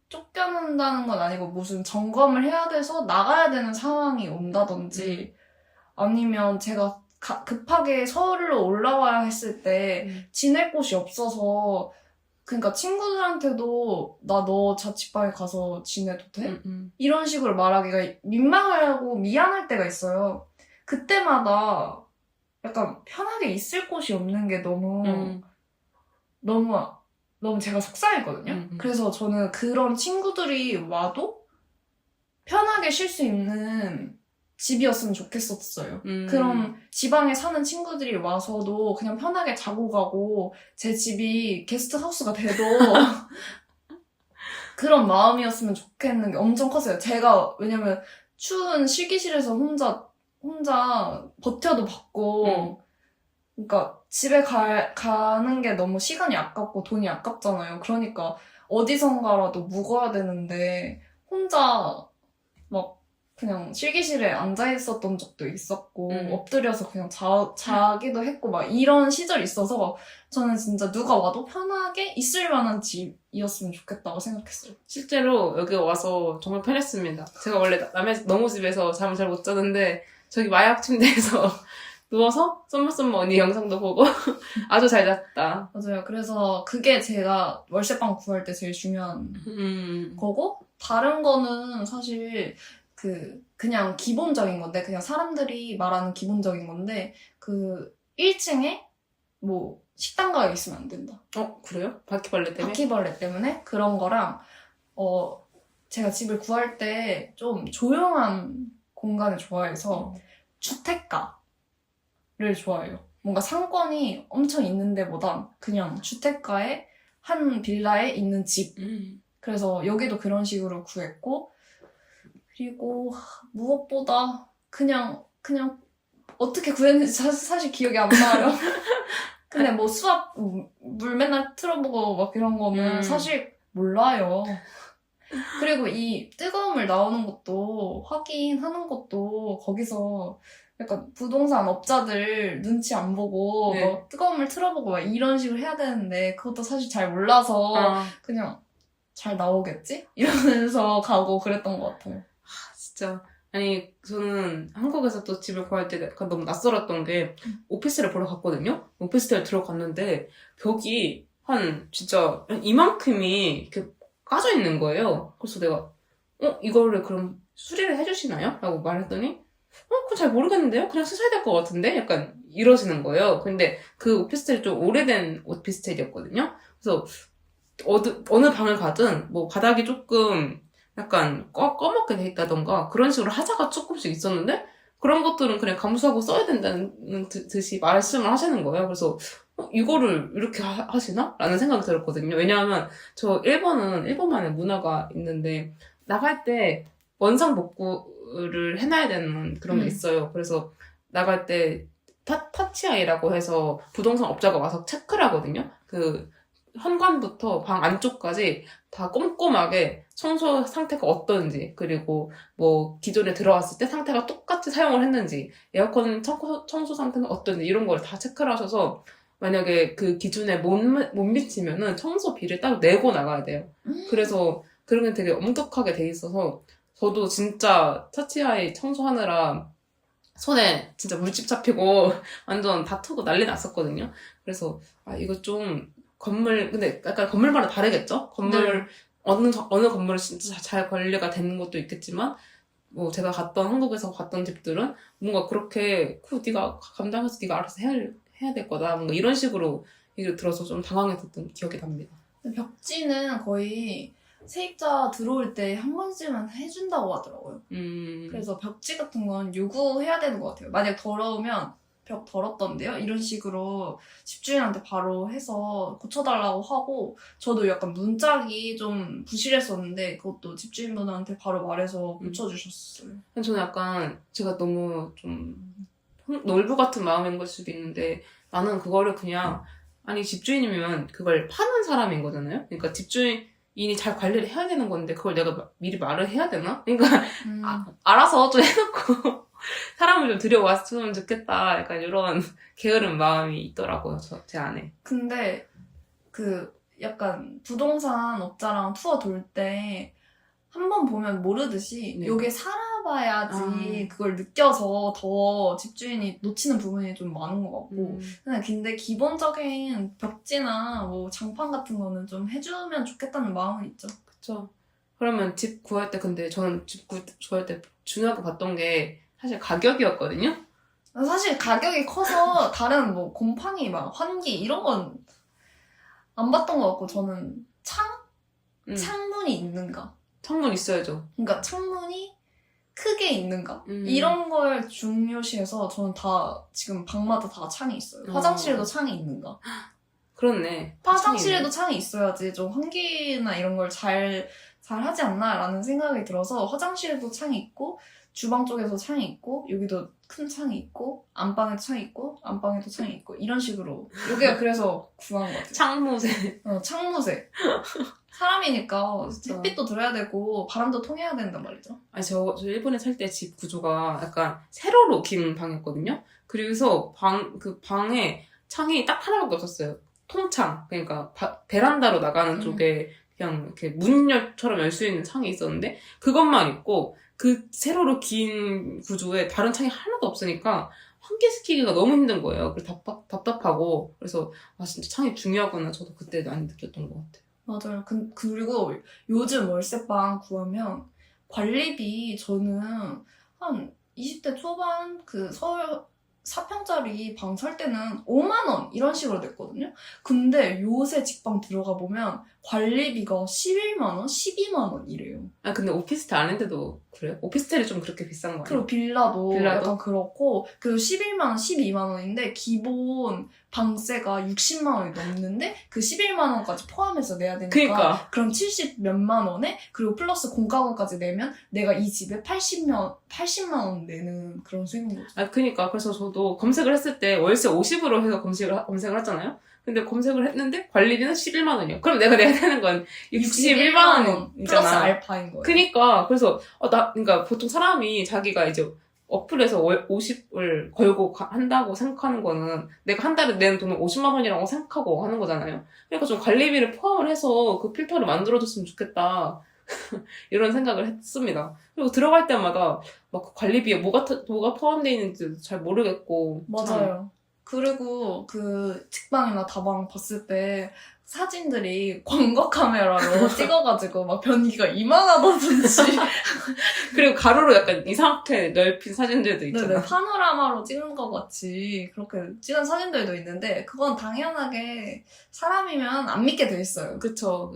쫓겨난다는 건 아니고 무슨 점검을 해야 돼서 나가야 되는 상황이 온다든지 아니면 제가 급하게 서울로 올라와야 했을 때 지낼 곳이 없어서 그러니까 친구들한테도 나 너 자취방에 가서 지내도 돼? 이런 식으로 말하기가 민망하고 미안할 때가 있어요. 그때마다 약간 편하게 있을 곳이 없는 게 너무 제가 속상했거든요. 그래서 저는 그런 친구들이 와도 편하게 쉴 수 있는 집이었으면 좋겠었어요. 그런 지방에 사는 친구들이 와서도 그냥 편하게 자고 가고 제 집이 게스트하우스가 돼도 그런 마음이었으면 좋겠는 게 엄청 컸어요. 제가 왜냐면 추운 실기실에서 혼자 버텨도 받고 그러니까 집에 가는 게 너무 시간이 아깝고 돈이 아깝잖아요. 그러니까 어디선가라도 묵어야 되는데 혼자 막 그냥 실기실에 앉아 있었던 적도 있었고 엎드려서 그냥 자기도 했고 막 이런 시절이 있어서 저는 진짜 누가 와도 편하게 있을 만한 집이었으면 좋겠다고 생각했어요. 실제로 여기 와서 정말 편했습니다. 제가 원래 남의 너무 집에서 잠을 잘 못 자는데 저기 마약 침대에서 누워서 썸머썸머 언니 영상도 보고 아주 잘 잤다. 맞아요. 그래서 그게 제가 월세방 구할 때 제일 중요한 거고 다른 거는 사실 그냥 기본적인 건데 그냥 사람들이 말하는 기본적인 건데 1층에 뭐 식당 가게 있으면 안 된다. 그래요? 바퀴벌레 때문에? 바퀴벌레 때문에 그런 거랑 제가 집을 구할 때 좀 조용한 공간을 좋아해서 주택가를 좋아해요. 뭔가 상권이 엄청 있는 데보단 그냥 주택가에 한 빌라에 있는 집 그래서 여기도 그런 식으로 구했고, 그리고 무엇보다 그냥 어떻게 구했는지 사실 기억이 안 나요. 근데 뭐 수압 물 맨날 틀어보고 막 이런 거는 사실 몰라요. 그리고 이 뜨거운 물 나오는 것도 확인하는 것도 거기서 약간 부동산 업자들 눈치 안 보고 네. 뭐 뜨거운 물 틀어보고 막 이런 식으로 해야 되는데 그것도 사실 잘 몰라서 그냥 잘 나오겠지? 이러면서 가고 그랬던 것 같아요. 진짜. 아니, 저는 한국에서 또 집을 구할 때 약간 너무 낯설었던 게 오피스를 보러 갔거든요? 오피스텔 들어갔는데 벽이 진짜 한 이만큼이 이렇게 까져 있는 거예요. 그래서 내가 이거를 그럼 수리를 해주시나요? 라고 말했더니 그건 잘 모르겠는데요? 그냥 쓰셔야 될 것 같은데? 약간 이러시는 거예요. 근데 그 오피스텔이 좀 오래된 오피스텔이었거든요? 그래서 어느 방을 가든 뭐 바닥이 조금 약간 꺼먹게 돼 있다던가 그런 식으로 하자가 조금씩 있었는데 그런 것들은 그냥 감수하고 써야 된다는 듯이 말씀을 하시는 거예요. 그래서 이거를 이렇게 하시나? 라는 생각이 들었거든요. 왜냐하면 저 일본만의 문화가 있는데 나갈 때 원상 복구를 해놔야 되는 그런 게 있어요. 그래서 나갈 때 타치아이라고 해서 부동산 업자가 와서 체크를 하거든요. 그 현관부터 방 안쪽까지 다 꼼꼼하게 청소 상태가 어떤지, 그리고 뭐 기존에 들어왔을 때 상태가 똑같이 사용을 했는지, 에어컨 청소 상태는 어떤지 이런 걸 다 체크를 하셔서 만약에 그 기준에 못 미치면은 청소비를 따로 내고 나가야 돼요. 그래서 그런 게 되게 엄격하게 돼 있어서 저도 진짜 차치아이 청소하느라 손에 진짜 물집 잡히고 완전 다투고 난리 났었거든요. 그래서 이거 좀 근데 약간 건물마다 다르겠죠? 어느 건물은 진짜 잘 관리가 되는 것도 있겠지만, 뭐 제가 한국에서 갔던 집들은 뭔가 그렇게, 네가 감당해서 네가 알아서 해야 될 거다. 뭔가 이런 식으로 얘기를 들어서 좀 당황했었던 기억이 납니다. 벽지는 거의 세입자 들어올 때 한 번씩은 해준다고 하더라고요. 그래서 벽지 같은 건 요구해야 되는 것 같아요. 만약 더러우면 벽 더럽던데요? 이런 식으로 집주인한테 바로 해서 고쳐달라고 하고, 저도 약간 문짝이 좀 부실했었는데 그것도 집주인분한테 바로 말해서 고쳐주셨어요. 저는 약간 제가 너무 좀 놀부 같은 마음인 걸 수도 있는데, 나는 그거를 그냥 집주인이면 그걸 파는 사람인 거잖아요? 그러니까 집주인이 잘 관리를 해야 되는 건데 그걸 내가 미리 말을 해야 되나? 그러니까 알아서 좀 해놓고 사람을 좀 들여왔으면 좋겠다. 약간 이런 게으른 마음이 있더라고요, 제 안에. 근데 약간 부동산 업자랑 투어 돌 때 한 번 보면 모르듯이 네. 여기에 살아봐야지 그걸 느껴서 더 집주인이 놓치는 부분이 좀 많은 것 같고. 근데 기본적인 벽지나 뭐 장판 같은 거는 좀 해주면 좋겠다는 마음은 있죠. 그쵸. 그러면 집 구할 때, 근데 저는 집 구할 때 중요하게 봤던 게 사실 가격이었거든요? 사실 가격이 커서 다른 뭐 곰팡이, 막 환기 이런 건 안 봤던 것 같고, 저는 창문이 있는가? 창문 있어야죠. 그러니까 창문이 크게 있는가? 이런 걸 중요시해서 저는 다 지금 방마다 다 창이 있어요. 화장실에도 창이 있는가? 그렇네. 화장실에도 창이 있어야지 좀 환기나 이런 걸 잘 하지 않나라는 생각이 들어서 화장실에도 창이 있고, 주방 쪽에도 창이 있고, 여기도 큰 창이 있고, 안방에도 창이 있고, 안방에도 창이 있고, 이런 식으로. 여기가 그래서 구한 것 같아요. 창무새. 창무새. 사람이니까 진짜. 햇빛도 들어야 되고 바람도 통해야 된단 말이죠. 저 일본에 살 때 집 구조가 약간 세로로 긴 방이었거든요. 그래서 방에 창이 딱 하나밖에 없었어요. 통창. 그러니까 베란다로 나가는 쪽에 그냥 이렇게 문열처럼 열 수 있는 창이 있었는데 그것만 있고, 그 세로로 긴 구조에 다른 창이 하나도 없으니까 환기시키기가 너무 힘든 거예요. 그래서 답답하고. 그래서 진짜 창이 중요하구나. 저도 그때 많이 느꼈던 것 같아요. 맞아요. 그리고 요즘 월세방 구하면 관리비, 저는 한 20대 초반 서울 4평짜리 방 살 때는 5만 원 이런 식으로 냈거든요. 근데 요새 직방 들어가 보면 관리비가 11만 원, 12만 원 이래요. 근데 오피스텔 아닌데도 그래요? 오피스텔이 좀 그렇게 비싼 거 아니에요? 그리고 빌라도 빌라도? 약간 그렇고 그리고 11만 원, 12만 원인데 기본 방세가 60만 원이 넘는데 그 11만 원까지 포함해서 내야 되니까 그니까. 그럼 70 몇만 원에 그리고 플러스 공과금까지 내면 내가 이 집에 80만 원 내는 그런 셈인 거죠. 아, 그니까. 그래서 저도 검색을 했을 때 월세 50으로 해서 검색을 했잖아요? 근데 검색을 했는데 관리비는 11만 원이요. 그럼 내가 내야 되는 건 61만 원이잖아. 플러스 알파인 거예요. 그니까. 그래서, 그니까 보통 사람이 자기가 이제 어플에서 월 50을 걸고 한다고 생각하는 거는 내가 한 달에 내는 돈은 50만 원이라고 생각하고 하는 거잖아요. 그러니까 좀 관리비를 포함을 해서 그 필터를 만들어줬으면 좋겠다. 이런 생각을 했습니다. 그리고 들어갈 때마다 막 그 관리비에 뭐가 포함되어 있는지 잘 모르겠고. 맞아요. 그리고 그 직방이나 다방 봤을 때 사진들이 광고 카메라로 찍어가지고 막 변기가 이만하다든지 그리고 가로로 약간 이상하게 넓힌 사진들도 있잖아. 네네, 파노라마로 찍은 것 같이 그렇게 찍은 사진들도 있는데 그건 당연하게 사람이면 안 믿게 돼 있어요. 그쵸.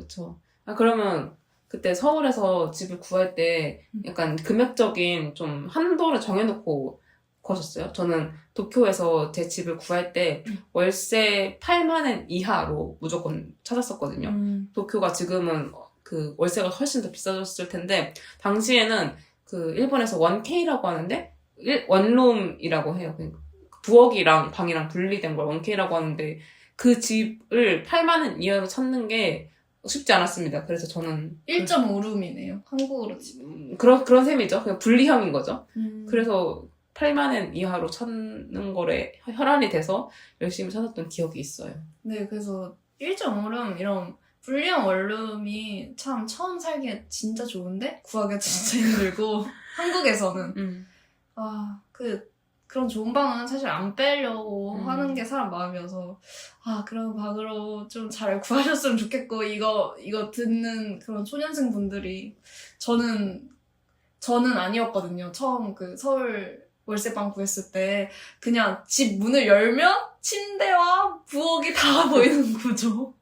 아, 그러면 그때 서울에서 집을 구할 때 약간 금액적인 좀 한도를 정해놓고 구하셨어요? 저는 도쿄에서 제 집을 구할 때 월세 8만 엔 이하로 무조건 찾았었거든요. 도쿄가 지금은 그 월세가 훨씬 더 비싸졌을 텐데 당시에는 그 일본에서 1K라고 하는데 원룸이라고 해요. 그러니까 부엌이랑 방이랑 분리된 걸 1K라고 하는데 그 집을 8만 엔 이하로 찾는 게 쉽지 않았습니다. 그래서 저는 1.5룸이네요. 한국으로 치면. 그런 셈이죠. 그냥 분리형인 거죠. 음. 그래서 8만 엔 이하로 찾는 거에 혈안이 돼서 열심히 찾았던 기억이 있어요. 네, 그래서 1.5룸 이런 불리한 원룸이 참 처음 살기에 진짜 좋은데 구하기가 진짜 힘들고 한국에서는 그런 좋은 방은 사실 안 빼려고 하는 게 사람 마음이어서 그런 방으로 좀 잘 구하셨으면 좋겠고 이거 듣는 그런 초년생 분들이 저는 아니었거든요. 처음 그 서울 월세방 구했을 때 그냥 집 문을 열면 침대와 부엌이 다 보이는 구조.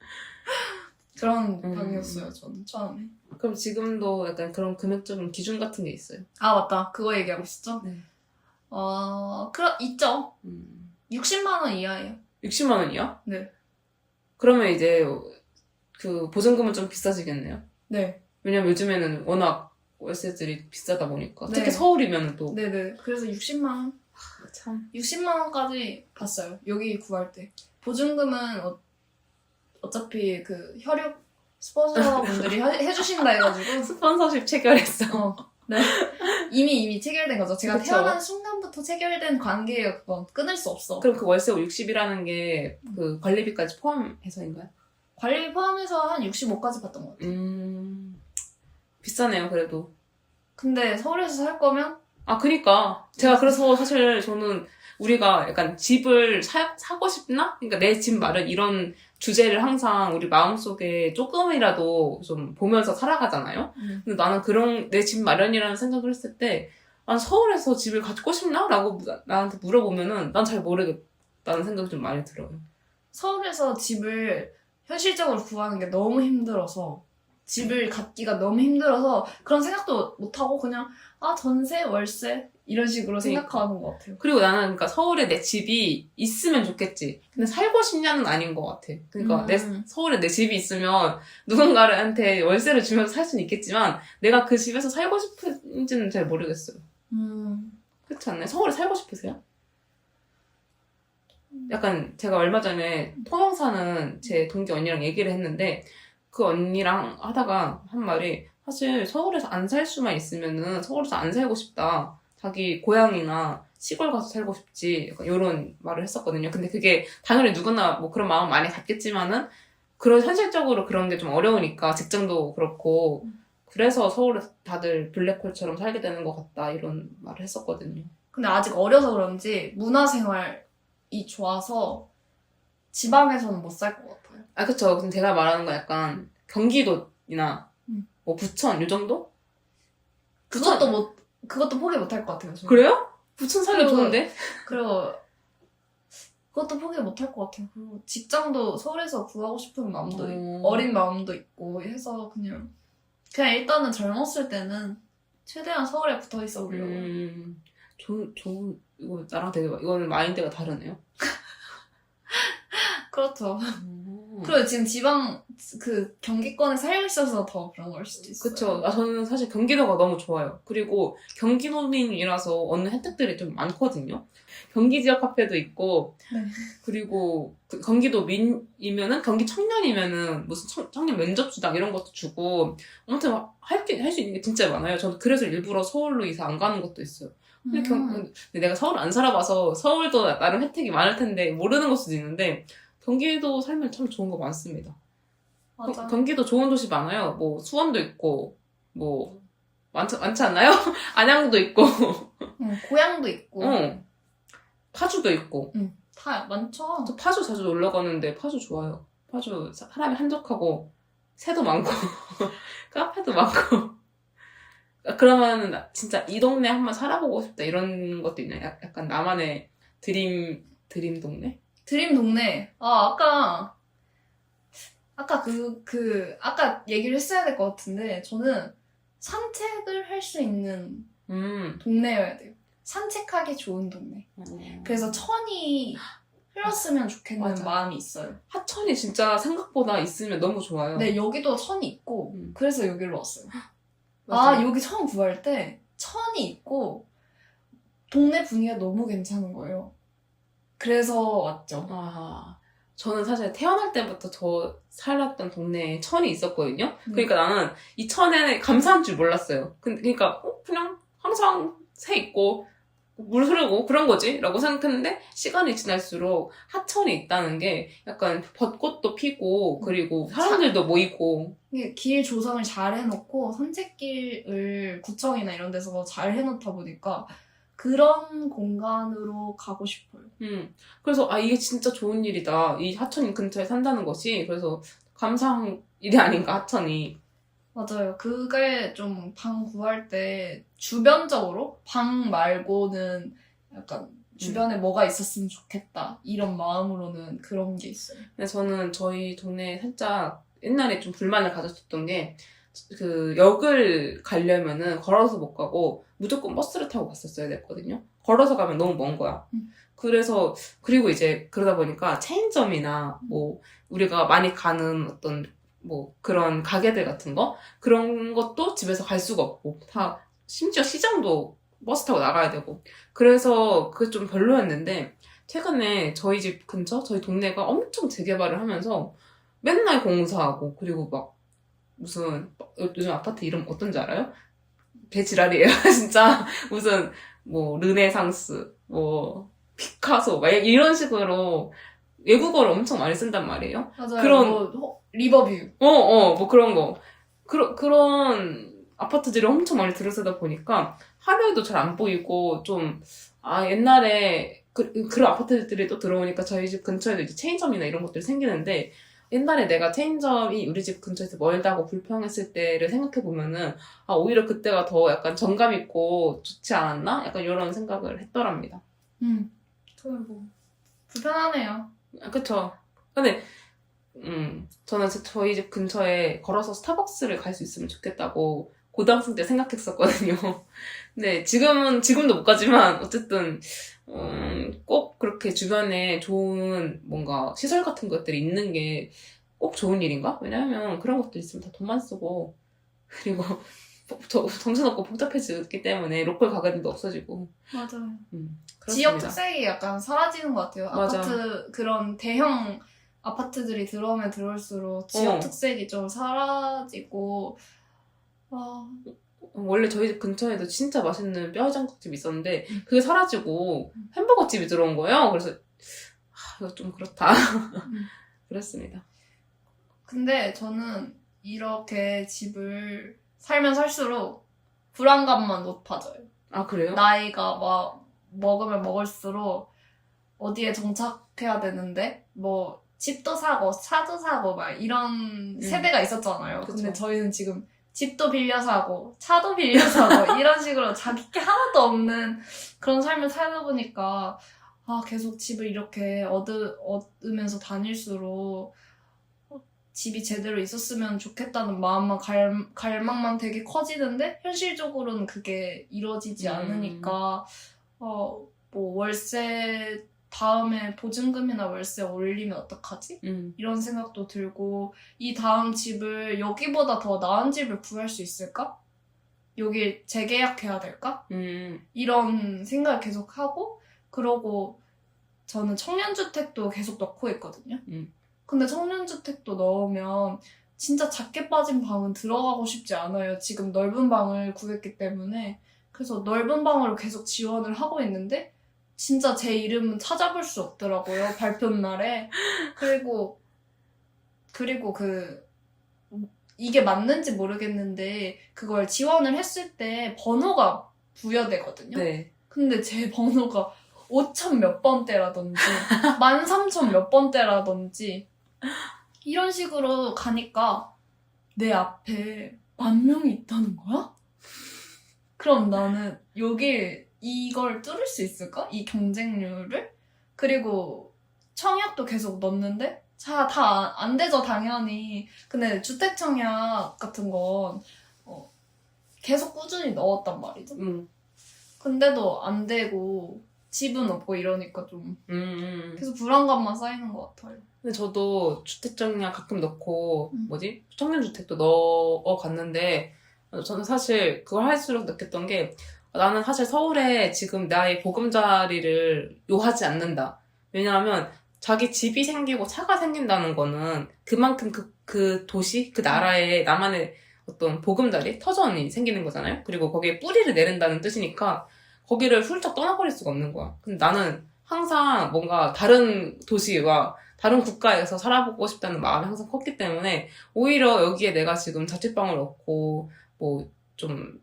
그런 방이었어요, 저는 처음에. 그럼 지금도 약간 그런 금액적인 기준 같은 게 있어요? 아, 맞다. 그거 얘기하고 있었죠? 네. 있죠. 60만 원 이하예요. 60만 원이요? 네. 그러면 이제 그 보증금은 좀 비싸지겠네요? 네. 왜냐면 요즘에는 워낙 월세들이 비싸다 보니까. 네. 특히 서울이면 또. 네네. 그래서 60만 원. 참. 60만 원까지 봤어요. 여기 구할 때. 보증금은 어차피 그 혈육 스폰서분들이 해주신다 해가지고. 스폰서십 체결했어. 네. 이미 체결된 거죠. 제가 그쵸? 태어난 순간부터 체결된 관계예요. 그건 끊을 수 없어. 그럼 그 월세 60이라는 게 그 관리비까지 포함해서인가요? 관리비 포함해서 한 65까지 받던 것 같아요. 비싸네요, 그래도. 근데 서울에서 살 거면? 그니까. 제가 그래서 사실 저는 우리가 약간 집을 사고 싶나? 그러니까 내 집 마련 이런 주제를 항상 우리 마음속에 조금이라도 좀 보면서 살아가잖아요? 근데 나는 그런 내 집 마련이라는 생각을 했을 때, 서울에서 집을 갖고 싶나? 라고 나한테 물어보면은 난 잘 모르겠다는 생각이 좀 많이 들어요. 서울에서 집을 현실적으로 구하는 게 너무 힘들어서 집을 갖기가 너무 힘들어서 그런 생각도 못하고 그냥 전세, 월세 이런 식으로 생각하는 것 같아요. 그리고 나는 그러니까 서울에 내 집이 있으면 좋겠지. 근데 살고 싶냐는 아닌 것 같아. 그러니까 서울에 내 집이 있으면 누군가한테 월세를 주면서 살 수는 있겠지만 내가 그 집에서 살고 싶은지는 잘 모르겠어요. 그렇지 않나요? 서울에 살고 싶으세요? 약간 제가 얼마 전에 통영 사는 제 동기 언니랑 얘기를 했는데 그 언니랑 하다가 한 말이 사실 서울에서 안 살 수만 있으면은 서울에서 안 살고 싶다. 자기 고향이나 시골 가서 살고 싶지. 약간 이런 말을 했었거든요. 근데 그게 당연히 누구나 뭐 그런 마음 많이 갖겠지만은 그런 현실적으로 그런 게 좀 어려우니까 직장도 그렇고 그래서 서울에서 다들 블랙홀처럼 살게 되는 것 같다. 이런 말을 했었거든요. 근데 아직 어려서 그런지 문화생활이 좋아서 지방에서는 못 살 것 같아요. 그쵸. 근데 제가 말하는 건 약간 경기도나 뭐 부천 요 정도? 그것도 포기 못 할 것 같아요. 저는. 그래요? 부천 살기 좋은데? 그리고 그것도 포기 못 할 것 같아요. 그리고 직장도 서울에서 구하고 싶은 마음도 있고, 어린 마음도 있고 해서 그냥 일단은 젊었을 때는 최대한 서울에 붙어 있어 보려고. 이거 나랑 되게, 이거는 마인드가 다르네요. 그렇죠. 그리고 지금 지방 경기권에 살고 있어서 더 그런 걸 수도 있어요. 그쵸. 저는 사실 경기도가 너무 좋아요. 그리고 경기도민이라서 얻는 혜택들이 좀 많거든요. 경기 지역 카페도 있고, 네. 그리고 경기도민이면은, 경기 청년이면은 무슨 청년 면접수당 이런 것도 주고, 아무튼 할 수 있는 게 진짜 많아요. 저는 그래서 일부러 서울로 이사 안 가는 것도 있어요. 근데 내가 서울 안 살아봐서 서울도 나름 혜택이 많을 텐데 모르는 걸 수도 있는데, 경기도 살면 참 좋은 거 많습니다. 맞아. 경기도 좋은 도시 많아요. 뭐 수원도 있고, 뭐 많지 않나요? 안양도 있고, 고향도 있고, 파주도 있고. 다 많죠. 저 파주 자주 놀러 가는데 파주 좋아요. 파주 사람이 한적하고 새도 많고 카페도 많고. 그러면 진짜 이 동네 한번 살아보고 싶다 이런 것도 있나요? 약간 나만의 드림 동네? 드림 동네. 아까 아까 얘기를 했어야 될 것 같은데, 저는 산책을 할 수 있는 동네여야 돼요. 산책하기 좋은 동네. 그래서 천이 흘렀으면 좋겠는 맞아. 마음이 있어요. 하천이 진짜 생각보다 있으면 너무 좋아요. 네, 여기도 천이 있고, 그래서 여기로 왔어요. 맞아요. 여기 처음 구할 때 천이 있고, 동네 분위기가 너무 괜찮은 거예요. 그래서 왔죠. 저는 사실 태어날 때부터 저 살았던 동네에 천이 있었거든요. 그러니까 나는 이 천에 감사한 줄 몰랐어요. 그러니까 그냥 항상 새 있고 물 흐르고 그런 거지? 라고 생각했는데 시간이 지날수록 하천이 있다는 게 약간 벚꽃도 피고 그리고 사람들도 모이고 길 조성을 잘 해놓고 산책길을 구청이나 이런 데서 잘 해놓다 보니까 그런 공간으로 가고 싶어요. 그래서 이게 진짜 좋은 일이다. 이 하천 근처에 산다는 것이. 그래서 감사한 일이 아닌가, 하천이. 맞아요. 그게 좀 방 구할 때 주변적으로 방 말고는 약간 주변에 뭐가 있었으면 좋겠다 이런 마음으로는 그런 게 있어요. 근데 저는 저희 동네에 살짝 옛날에 좀 불만을 가졌었던 게 역을 가려면은 걸어서 못 가고 무조건 버스를 타고 갔었어야 됐거든요. 걸어서 가면 너무 먼 거야. 그래서 그리고 이제 그러다 보니까 체인점이나 뭐 우리가 많이 가는 어떤 뭐 그런 가게들 같은 거 그런 것도 집에서 갈 수가 없고 다 심지어 시장도 버스 타고 나가야 되고 그래서 그게 좀 별로였는데 최근에 저희 집 근처 저희 동네가 엄청 재개발을 하면서 맨날 공사하고 그리고 막 무슨 요즘 아파트 이름 어떤지 알아요? 개지랄이에요 진짜 무슨 뭐 르네상스 뭐 피카소 막 이런 식으로 외국어를 엄청 많이 쓴단 말이에요. 맞아요. 그런 리버뷰. 뭐 그런 거. 그런 아파트들이 엄청 많이 들어서다 보니까 하루에도 잘 안 보이고 좀 옛날에 그런 아파트들이 또 들어오니까 저희 집 근처에도 이제 체인점이나 이런 것들이 생기는데 옛날에 내가 체인점이 우리 집 근처에서 멀다고 불평했을 때를 생각해보면은 오히려 그때가 더 약간 정감 있고 좋지 않았나? 약간 이런 생각을 했더랍니다. 불편하네요. 그쵸. 근데 저는 저희 집 근처에 걸어서 스타벅스를 갈 수 있으면 좋겠다고 고등학생 때 생각했었거든요. 근데 지금도 못 가지만 어쨌든 꼭 그렇게 주변에 좋은 뭔가 시설 같은 것들이 있는 게 꼭 좋은 일인가? 왜냐하면 그런 것들 있으면 다 돈만 쓰고 그리고 정신없고 복잡해지기 때문에 로컬 가게들도 없어지고 맞아요. 그렇습니다. 지역 특색이 약간 사라지는 것 같아요. 맞아. 그런 대형 아파트들이 들어오면 들어올수록 지역 특색이 좀 사라지고 원래 저희 집 근처에도 진짜 맛있는 뼈해장국집이 있었는데 그게 사라지고 햄버거집이 들어온 거예요. 그래서 이거 좀 그렇다. 그렇습니다. 근데 저는 이렇게 집을 살면 살수록 불안감만 높아져요. 그래요? 나이가 막 먹으면 먹을수록 어디에 정착해야 되는데 뭐 집도 사고 차도 사고 막 이런 세대가 있었잖아요. 그쵸. 근데 저희는 지금 집도 빌려 사고 차도 빌려 사고 이런 식으로 자기 게 하나도 없는 그런 삶을 살다 보니까 계속 집을 이렇게 얻으면서 다닐수록 집이 제대로 있었으면 좋겠다는 마음만 갈망만 되게 커지는데 현실적으로는 그게 이루어지지 않으니까 뭐 월세 다음에 보증금이나 월세 올리면 어떡하지? 이런 생각도 들고 이 다음 집을 여기보다 더 나은 집을 구할 수 있을까? 여기 재계약해야 될까? 이런 생각을 계속 하고 그러고 저는 청년주택도 계속 넣고 있거든요. 근데 청년주택도 넣으면 진짜 작게 빠진 방은 들어가고 싶지 않아요. 지금 넓은 방을 구했기 때문에. 그래서 넓은 방으로 계속 지원을 하고 있는데 진짜 제 이름은 찾아볼 수 없더라고요. 발표날에. 그리고 이게 맞는지 모르겠는데 그걸 지원을 했을 때 번호가 부여되거든요. 네. 근데 제 번호가 5,000 몇 번대라든지 13,000 몇 번대라든지 이런 식으로 가니까 내 앞에 10,000명이 있다는 거야? 그럼 나는 이걸 뚫을 수 있을까? 이 경쟁률을? 그리고 청약도 계속 넣는데 다 안 되죠, 당연히. 근데 주택 청약 같은 건 계속 꾸준히 넣었단 말이죠. 근데도 안 되고 집은 없고 이러니까 좀 계속 불안감만 쌓이는 것 같아요. 근데 저도 주택정리랑 가끔 넣고 청년주택도 넣어갔는데 저는 사실 그걸 할수록 느꼈던 게 나는 사실 서울에 지금 나의 보금자리를 요하지 않는다. 왜냐하면 자기 집이 생기고 차가 생긴다는 거는 그만큼 그 도시, 그 나라에 나만의 어떤 보금자리, 터전이 생기는 거잖아요. 그리고 거기에 뿌리를 내린다는 뜻이니까 거기를 훌쩍 떠나버릴 수가 없는 거야. 근데 나는 항상 뭔가 다른 도시와 다른 국가에서 살아보고 싶다는 마음이 항상 컸기 때문에 오히려 여기에 내가 지금 자취방을 얻고 뭐 좀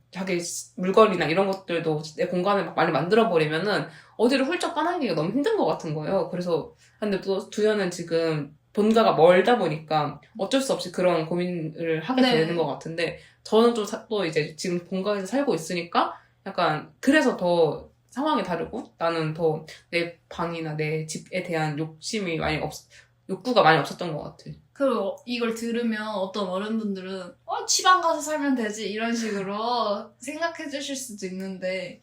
자기 물건이나 이런 것들도 내 공간을 막 많이 만들어버리면은 어디를 훌쩍 떠나기가 너무 힘든 것 같은 거예요. 그래서 근데 또 두현은 지금 본가가 멀다 보니까 어쩔 수 없이 그런 고민을 하게 되는 것 같은데 저는 또 이제 지금 본가에서 살고 있으니까 약간 그래서 더 상황이 다르고 나는 더 내 방이나 내 집에 대한 욕구가 많이 없었던 것 같아. 그리고 이걸 들으면 어떤 어른분들은 지방 가서 살면 되지 이런 식으로 생각해 주실 수도 있는데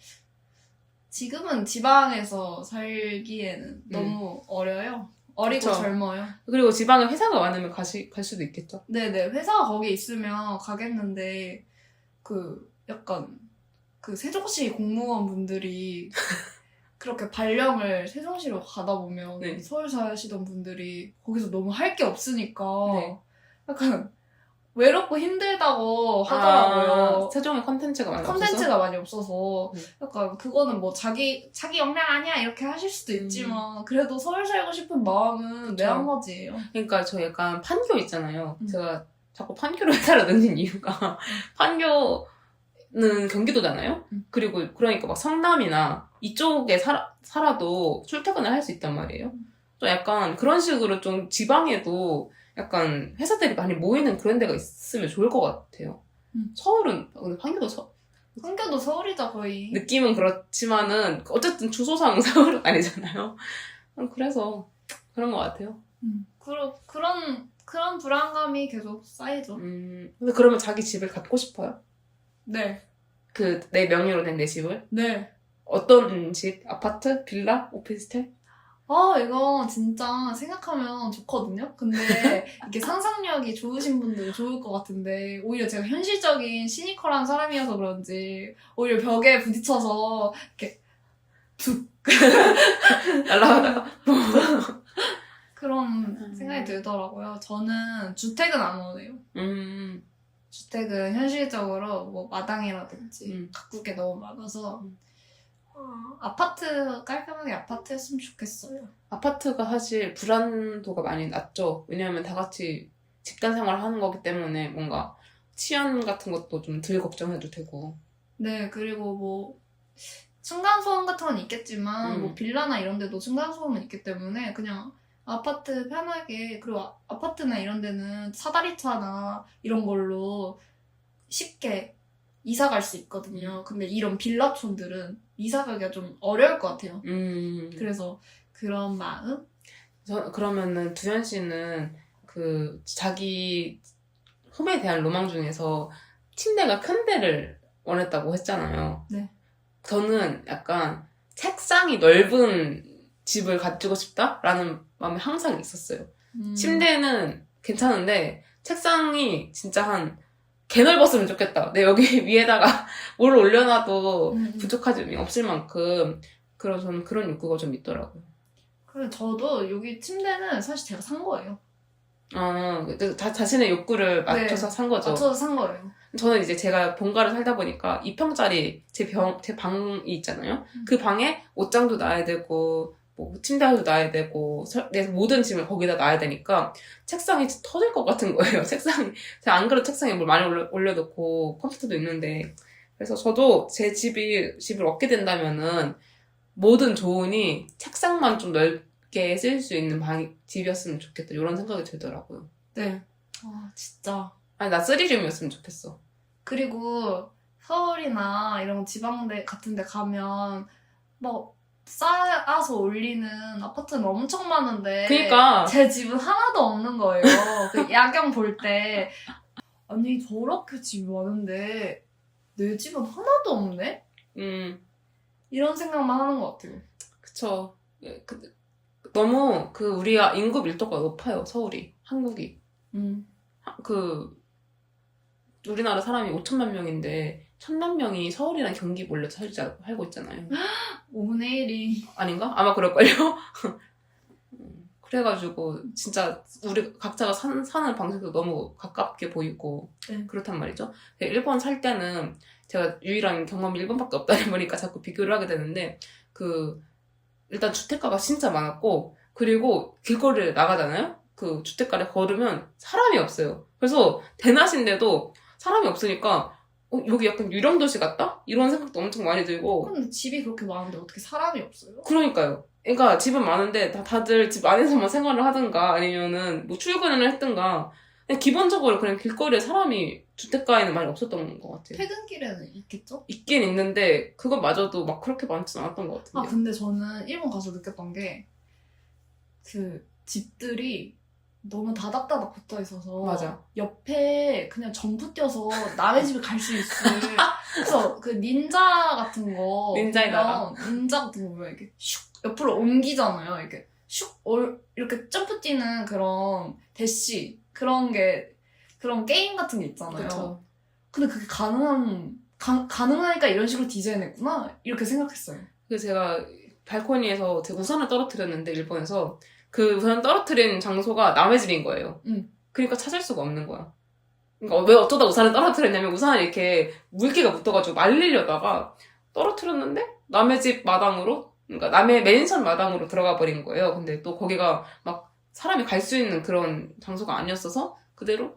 지금은 지방에서 살기에는 너무 어려요. 어리고 그쵸. 젊어요. 그리고 지방에 회사가 많으면 갈 수도 있겠죠. 네네. 회사가 거기 있으면 가겠는데 약간 세종시 공무원분들이 그렇게 발령을 세종시로 가다 보면 네. 서울 사시던 분들이 거기서 너무 할 게 없으니까 네. 약간 외롭고 힘들다고 하더라고요. 세종에 컨텐츠가 많이 없어서 약간 그거는 뭐 자기 역량 아니야 이렇게 하실 수도 있지만 그래도 서울 살고 싶은 마음은 매한가지예요. 그러니까 저 약간 판교 있잖아요. 제가 자꾸 판교로 회사를 넣는 이유가 판교는 경기도잖아요. 그리고 그러니까 막 성남이나 이쪽에 살아도 출퇴근을 할 수 있단 말이에요. 좀 약간 그런 식으로 좀 지방에도 약간 회사들이 많이 모이는 그런 데가 있으면 좋을 것 같아요. 서울은 근데 판교도 서울이죠 거의. 느낌은 그렇지만은 어쨌든 주소상 서울은 아니잖아요. 그래서 그런 것 같아요. 그런 불안감이 계속 쌓이죠. 근데 그러면 자기 집을 갖고 싶어요? 네. 내 명의로 된 내 집을? 네. 어떤 집? 아파트? 빌라? 오피스텔? 이거 진짜 생각하면 좋거든요? 근데 이게 상상력이 좋으신 분들은 좋을 것 같은데 오히려 제가 현실적인 시니컬한 사람이어서 그런지 오히려 벽에 부딪혀서 이렇게 툭 날라가다가 그런 생각이 들더라고요. 저는 주택은 안 원해요. 주택은 현실적으로 뭐 마당이라든지 가꿀 게 너무 많아서 깔끔하게 아파트였으면 좋겠어요. 아파트가 사실 불안도가 많이 낮죠. 왜냐하면 다 같이 집단 생활을 하는 거기 때문에 뭔가 치안 같은 것도 좀 덜 걱정해도 되고. 네, 그리고 뭐 층간소음 같은 건 있겠지만 뭐 빌라나 이런 데도 층간소음은 있기 때문에 그냥 아파트 편하게 그리고 아파트나 이런 데는 사다리차나 이런 걸로 쉽게 이사 갈 수 있거든요. 근데 이런 빌라촌들은 이사 가기가 좀 어려울 것 같아요. 그래서 그런 마음? 그러면은 두현 씨는 그 자기 홈에 대한 로망 중에서 침대가 큰 데를 원했다고 했잖아요. 네. 저는 약간 책상이 넓은 집을 가지고 싶다라는 마음이 항상 있었어요. 침대는 괜찮은데 책상이 진짜 한 개 넓었으면 좋겠다. 내 여기 위에다가 뭘 올려놔도 부족하지 없을 만큼 그래서 저는 그런 욕구가 좀 있더라고요. 그래 저도 여기 침대는 사실 제가 산 거예요. 자신의 욕구를 맞춰서 산 거죠. 맞춰서 산 거예요. 저는 이제 제가 본가를 살다 보니까 2평짜리 제 방이 있잖아요. 그 방에 옷장도 놔야 되고, 뭐 침대도 놔야 되고, 내 모든 짐을 거기다 놔야 되니까 책상이 터질 것 같은 거예요. 책상이. 제가 안 그래도 책상에 뭘 많이 올려놓고 컴퓨터도 있는데. 그래서 저도 제 집을 얻게 된다면은 모든 조언이 책상만 좀 넓게 쓸 수 있는 집이었으면 좋겠다. 이런 생각이 들더라고요. 네. 아, 진짜. 아니, 나 3룸이었으면 좋겠어. 그리고 서울이나 이런 지방대 같은 데 가면 막 쌓아서 올리는 아파트는 엄청 많은데 그니까. 제 집은 하나도 없는 거예요. 그 야경 볼 때 아니 저렇게 집이 많은데 내 집은 하나도 없네? 이런 생각만 하는 것 같아요. 그쵸. 너무 우리가 인구 밀도가 높아요, 서울이. 한국이. 우리나라 사람이 5천만 명인데 1,000만 명이 서울이랑 경기 몰려 살고 있잖아요. 5분의 1이 아닌가? 아마 그럴걸요? 그래가지고 진짜 우리 각자가 사는 방식도 너무 가깝게 보이고 그렇단 말이죠. 일본 살 때는 제가 유일한 경험이 일본밖에 없다 보니까 자꾸 비교를 하게 되는데 일단 주택가가 진짜 많았고 그리고 길거리를 나가잖아요? 그 주택가를 걸으면 사람이 없어요. 그래서 대낮인데도 사람이 없으니까 여기 약간 유령도시 같다? 이런 생각도 엄청 많이 들고. 근데 집이 그렇게 많은데 어떻게 사람이 없어요? 그러니까요. 그러니까 집은 많은데 다들 집 안에서만 생활을 하든가 아니면은 뭐 출근을 했든가 그냥 기본적으로 그냥 길거리에 사람이 주택가에는 많이 없었던 것 같아요. 퇴근길에는 있겠죠? 있긴 있는데 그것마저도 막 그렇게 많진 않았던 것 같은데. 아 근데 저는 일본 가서 느꼈던 게 그 집들이 너무 다닥다닥 붙어 있어서 맞아. 옆에 그냥 점프 뛰어서 남의 집에 갈 수 있을 그래서 그 닌자 같은 거 닌자의 나라. 닌자 같은 거 보면 이렇게 슉 옆으로 옮기잖아요. 이렇게 슉 이렇게 점프 뛰는 그런 대시 그런 게임 같은 게 있잖아요. 그쵸. 근데 그게 가능하니까 이런 식으로 디자인했구나 이렇게 생각했어요. 그래서 제가 발코니에서 제 우산을 떨어뜨렸는데 일본에서 그 우산 떨어뜨린 장소가 남의 집인 거예요. 그러니까 찾을 수가 없는 거야. 그러니까 왜 어쩌다 우산을 떨어뜨렸냐면 우산을 이렇게 물기가 묻어가지고 말리려다가 떨어뜨렸는데 남의 집 마당으로 그러니까 남의 맨션 마당으로 들어가 버린 거예요. 근데 또 거기가 막 사람이 갈 수 있는 그런 장소가 아니었어서 그대로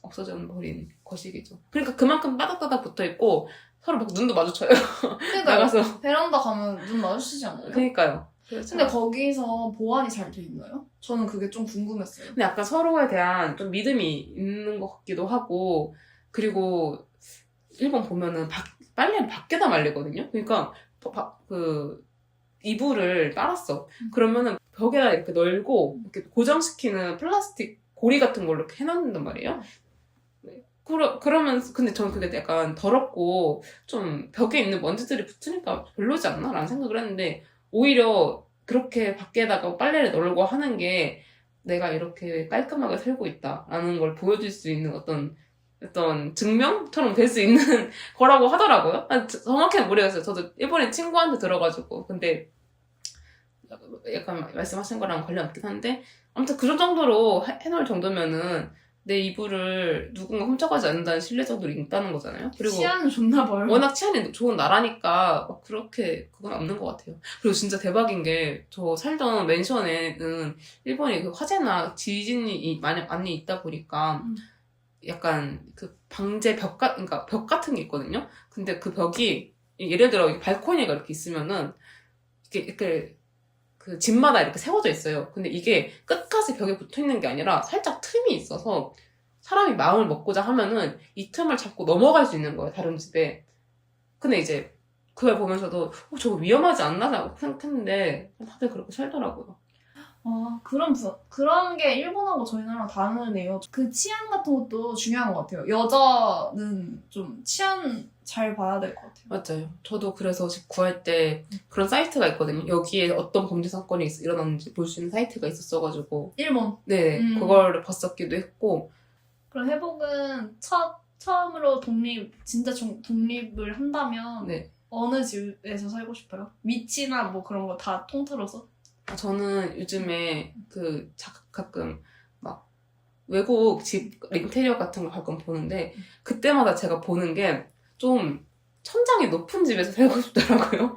없어져 버린 거시기죠. 그러니까 그만큼 따닥따닥 붙어있고 서로 막 눈도 마주쳐요. 그러니까 나가서. 베란다 가면 눈 마주치지 않아요? 그러니까요. 근데 거기서 보안이 잘 돼 있나요? 저는 그게 좀 궁금했어요. 근데 약간 서로에 대한 좀 믿음이 있는 것 같기도 하고 그리고 일본 보면은 빨래를 밖에다 말리거든요. 그러니까 이불을 빨았어. 그러면은 벽에다 이렇게 널고 이렇게 고정시키는 플라스틱 고리 같은 걸로 이렇게 해놓는단 말이에요. 그러면 근데 저는 그게 약간 더럽고 좀 벽에 있는 먼지들이 붙으니까 별로지 않나? 라는 생각을 했는데 오히려 그렇게 밖에다가 빨래를 널고 하는 게 내가 이렇게 깔끔하게 살고 있다라는 걸 보여줄 수 있는 어떤 증명처럼 될 수 있는 거라고 하더라고요. 정확히는 모르겠어요. 저도 일본에 친구한테 들어가지고. 근데 약간 말씀하신 거랑 관련 없긴 한데 아무튼 그런 정도로 해놓을 정도면은 내 이불을 누군가 훔쳐가지 않는다는 신뢰 정도로 있다는 거잖아요. 그리고 치안은 좋나 봐요. 워낙 치안이 좋은 나라니까 막 그렇게 그건 없는 것 같아요. 그리고 진짜 대박인 게 저 살던 맨션에는 일본이 그 화재나 지진이 많이 있다 보니까 약간 그 방제 그러니까 벽 같은 게 있거든요. 근데 그 벽이 예를 들어 발코니가 이렇게 있으면은 이렇게 그 집마다 이렇게 세워져 있어요. 근데 이게 끝까지 벽에 붙어 있는 게 아니라 살짝 틈이 있어서 사람이 마음을 먹고자 하면은 이 틈을 잡고 넘어갈 수 있는 거예요, 다른 집에. 근데 이제 그걸 보면서도 저거 위험하지 않나 생각했는데 다들 그렇게 살더라고요. 그런 게 일본하고 저희 나라랑 다르네요. 그 치안 같은 것도 중요한 것 같아요. 여자는 좀 치안 잘 봐야 될 것 같아요. 맞아요. 저도 그래서 집 구할 때 그런 사이트가 있거든요. 여기에 어떤 범죄 사건이 일어났는지 볼 수 있는 사이트가 있었어가지고. 일본. 네, 그걸 봤었기도 했고. 그럼 회복은 처음으로 진짜 독립을 한다면 네. 어느 집에서 살고 싶어요? 위치나 뭐 그런 거 다 통틀어서? 저는 요즘에 가끔 막 외국 집 인테리어 같은 걸 가끔 보는데 그때마다 제가 보는 게 좀 천장이 높은 집에서 살고 싶더라고요.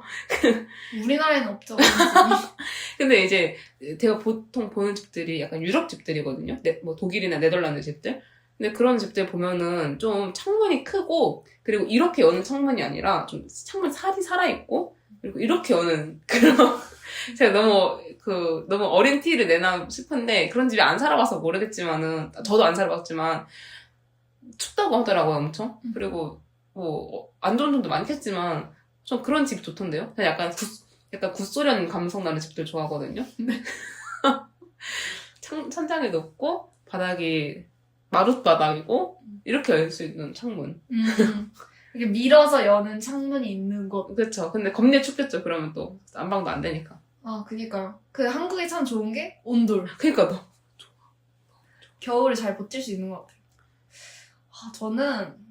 우리나라에는 없죠. 근데 이제 제가 보통 보는 집들이 약간 유럽 집들이거든요. 뭐 독일이나 네덜란드 집들. 근데 그런 집들 보면은 좀 창문이 크고 그리고 이렇게 여는 창문이 아니라 좀 창문 살이 살아있고 그리고 이렇게 여는 그런 제가 너무 어린 티를 내나 싶은데 그런 집에 안 살아봐서 모르겠지만은 저도 안 살아봤지만 춥다고 하더라고요 엄청. 그리고 뭐 안 좋은 점도 많겠지만 좀 그런 집이 좋던데요. 그냥 약간 구소련 감성 나는 집들 좋아하거든요. 네. 천장이 높고 바닥이 마룻바닥이고 이렇게 열 수 있는 창문. 이렇게 밀어서 여는 창문이 있는 곳. 그렇죠. 근데 겁내 춥겠죠. 그러면 또 난방도 안 되니까. 그니까요. 한국이 참 좋은 게 온돌. 그니까 너 겨울을 잘 버틸 수 있는 것 같아요. 저는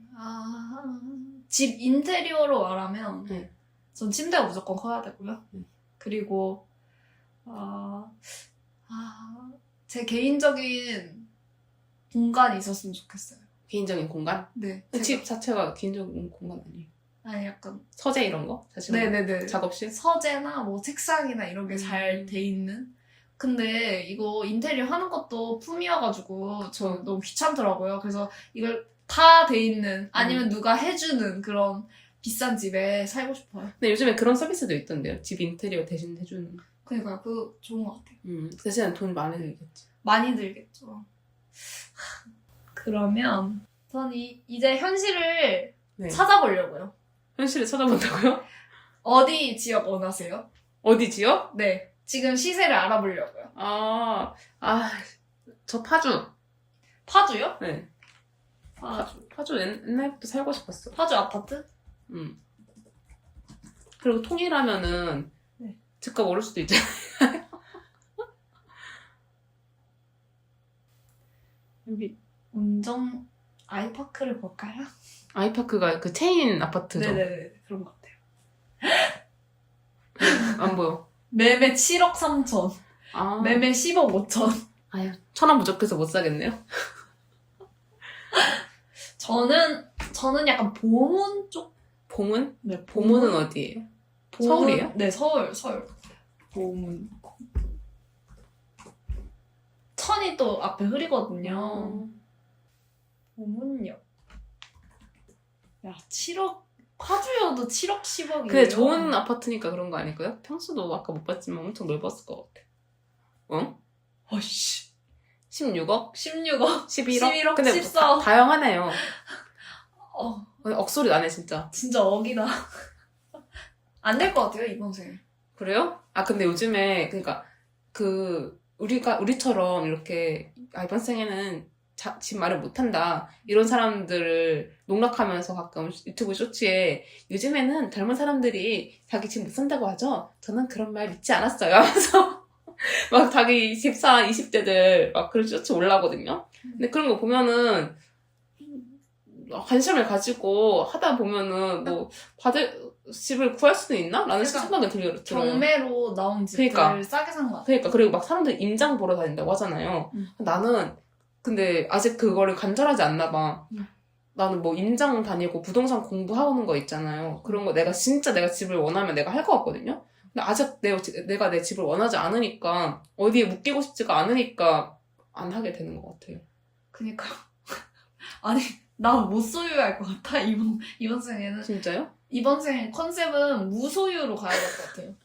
집 인테리어로 말하면 전 침대가 무조건 커야 되고요. 그리고 제 개인적인 공간이 있었으면 좋겠어요. 개인적인 공간? 네. 집 자체가 개인적인 공간 아니에요? 아니 약간 서재 이런 거? 사실 네네네. 작업실? 서재나 뭐 책상이나 이런 게 잘 돼 있는. 근데 이거 인테리어 하는 것도 품이어가지고 저 너무 귀찮더라고요. 그래서 이걸 다 돼 있는 아니면 누가 해주는 그런 비싼 집에 살고 싶어요. 근데 요즘에 그런 서비스도 있던데요. 집 인테리어 대신 해주는. 그러니까요. 그거 좋은 것 같아요. 대신에 돈 많이 들겠지. 많이 들겠죠. 그러면 전 이제 현실을 찾아보려고요. 현실을 찾아본다고요? 어디 지역 원하세요? 어디 지역? 네. 지금 시세를 알아보려고요. 저 파주. 파주요? 네. 파주 옛날부터 살고 싶었어. 파주 아파트? 그리고 통일하면은 집값 오를 수도 있잖아요. 여기 운정 아이파크를 볼까요? 아이파크가 그 체인 아파트죠? 네네네. 그런 것 같아요. 안 보여. 매매 7억 3천. 매매 10억 5천. 아유, 1,000원 부족해서 못 사겠네요. 저는 약간 보문 쪽? 보문? 네, 보문은 어디예요? 서울이에요? 네, 서울. 보문. 천이 또 앞에 흐리거든요. 보문역. 야, 7억. 파주여도 7억 10억이에요. 근데 좋은 아파트니까 그런 거 아닐까요? 평수도 아까 못 봤지만 엄청 넓었을 것 같아. 어? 어이씨. 16억? 16억? 11억? 11억? 근데 14억? 다양하네요. 억소리 나네 진짜. 진짜 억이다. 안 될 것 같아요 이번 생에. 그래요? 근데 요즘에 그러니까 우리처럼 이렇게 이번 생에는 집 말을 못한다 이런 사람들을 농락하면서 가끔 유튜브 쇼츠에 요즘에는 젊은 사람들이 자기 집 못 산다고 하죠? 저는 그런 말 믿지 않았어요 하면서 막 자기 집사 20대들 막 그런 쇼츠 올라오거든요. 근데 그런 거 보면은 관심을 가지고 하다 보면은 뭐 집을 구할 수도 있나? 라는 생각이 들어요. 경매로 나온 집들 싸게 산 것 같아요. 그러니까 그리고 막 사람들이 임장 보러 다닌다고 하잖아요. 나는 근데 아직 그거를 간절하지 않나 봐. 나는 뭐 임장 다니고 부동산 공부하는 거 있잖아요. 그런 거 내가 집을 원하면 내가 할 것 같거든요. 근데 아직 내가 내 집을 원하지 않으니까 어디에 묶이고 싶지가 않으니까 안 하게 되는 것 같아요. 그니까 아니 나 못 소유할 것 같아 이번 생에는. 진짜요? 이번 생 컨셉은 무소유로 가야 될 것 같아요.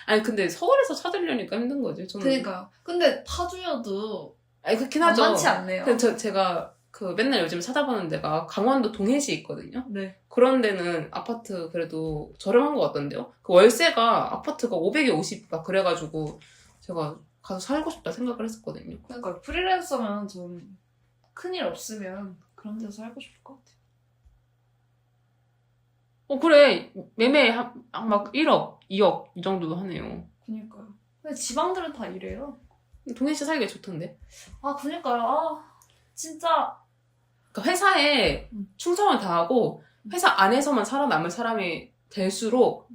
아니 근데 서울에서 찾으려니까 힘든 거지. 저는. 그니까요. 근데 파주여도 그렇긴 하죠. 만만치 않네요. 근데 제가 맨날 요즘 찾아보는 데가 강원도 동해시에 있거든요. 네. 그런 데는 아파트 그래도 저렴한 것 같던데요. 그 월세가 아파트가 500에 50 막 그래가지고 제가 가서 살고 싶다 생각을 했었거든요. 그러니까 프리랜서면 좀 큰일 없으면 그런 데서 살고 싶을 것 같아요. 그래. 매매 막 1억, 2억 이 정도도 하네요. 그니까요. 근데 지방들은 다 이래요. 동해시 살기가 좋던데. 아, 그니까요. 아, 진짜. 그러니까 회사에 충성을 다하고 회사 안에서만 살아남을 사람이 될수록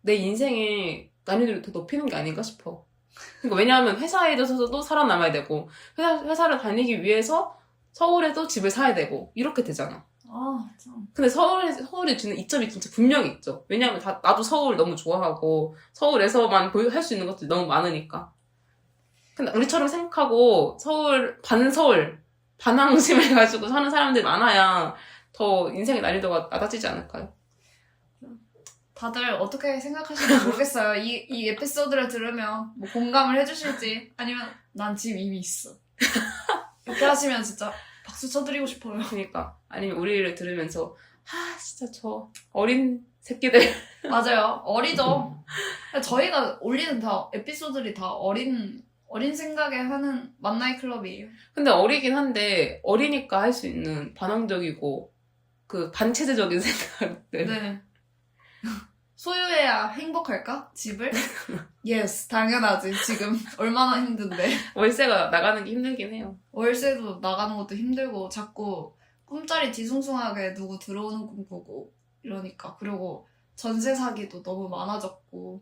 내 인생의 난이도를 더 높이는 게 아닌가 싶어. 그러니까 왜냐하면 회사에 있어서도 살아남아야 되고 회사를 다니기 위해서 서울에도 집을 사야 되고 이렇게 되잖아. 아, 참. 근데 서울이 주는 이점이 진짜 분명히 있죠. 왜냐하면 나도 서울 너무 좋아하고 서울에서만 할 수 있는 것들이 너무 많으니까. 근데 우리처럼 생각하고 반서울, 반항심을 가지고 사는 사람들이 많아야 더 인생의 난이도가 낮아지지 않을까요? 다들 어떻게 생각하시는지 모르겠어요. 이 에피소드를 들으면 뭐 공감을 해주실지 아니면 난 집 이미 있어. 이렇게 하시면 진짜 박수 쳐드리고 싶어요. 그러니까 아니면 우리를 들으면서 진짜 저 어린 새끼들. 맞아요. 어리죠. 저희가 올리는 다 에피소드들이 다 어린 생각에 하는 만나이 클럽이에요. 근데 어리긴 한데 어리니까 할 수 있는 반항적이고 그 반체제적인 생각들. 네. 소유해야 행복할까? 집을? 예스, 당연하지. 지금 얼마나 힘든데. 월세가 나가는 게 힘들긴 해요. 월세도 나가는 것도 힘들고 자꾸 꿈자리 뒤숭숭하게 누구 들어오는 꿈 꾸고 이러니까. 그리고 전세 사기도 너무 많아졌고.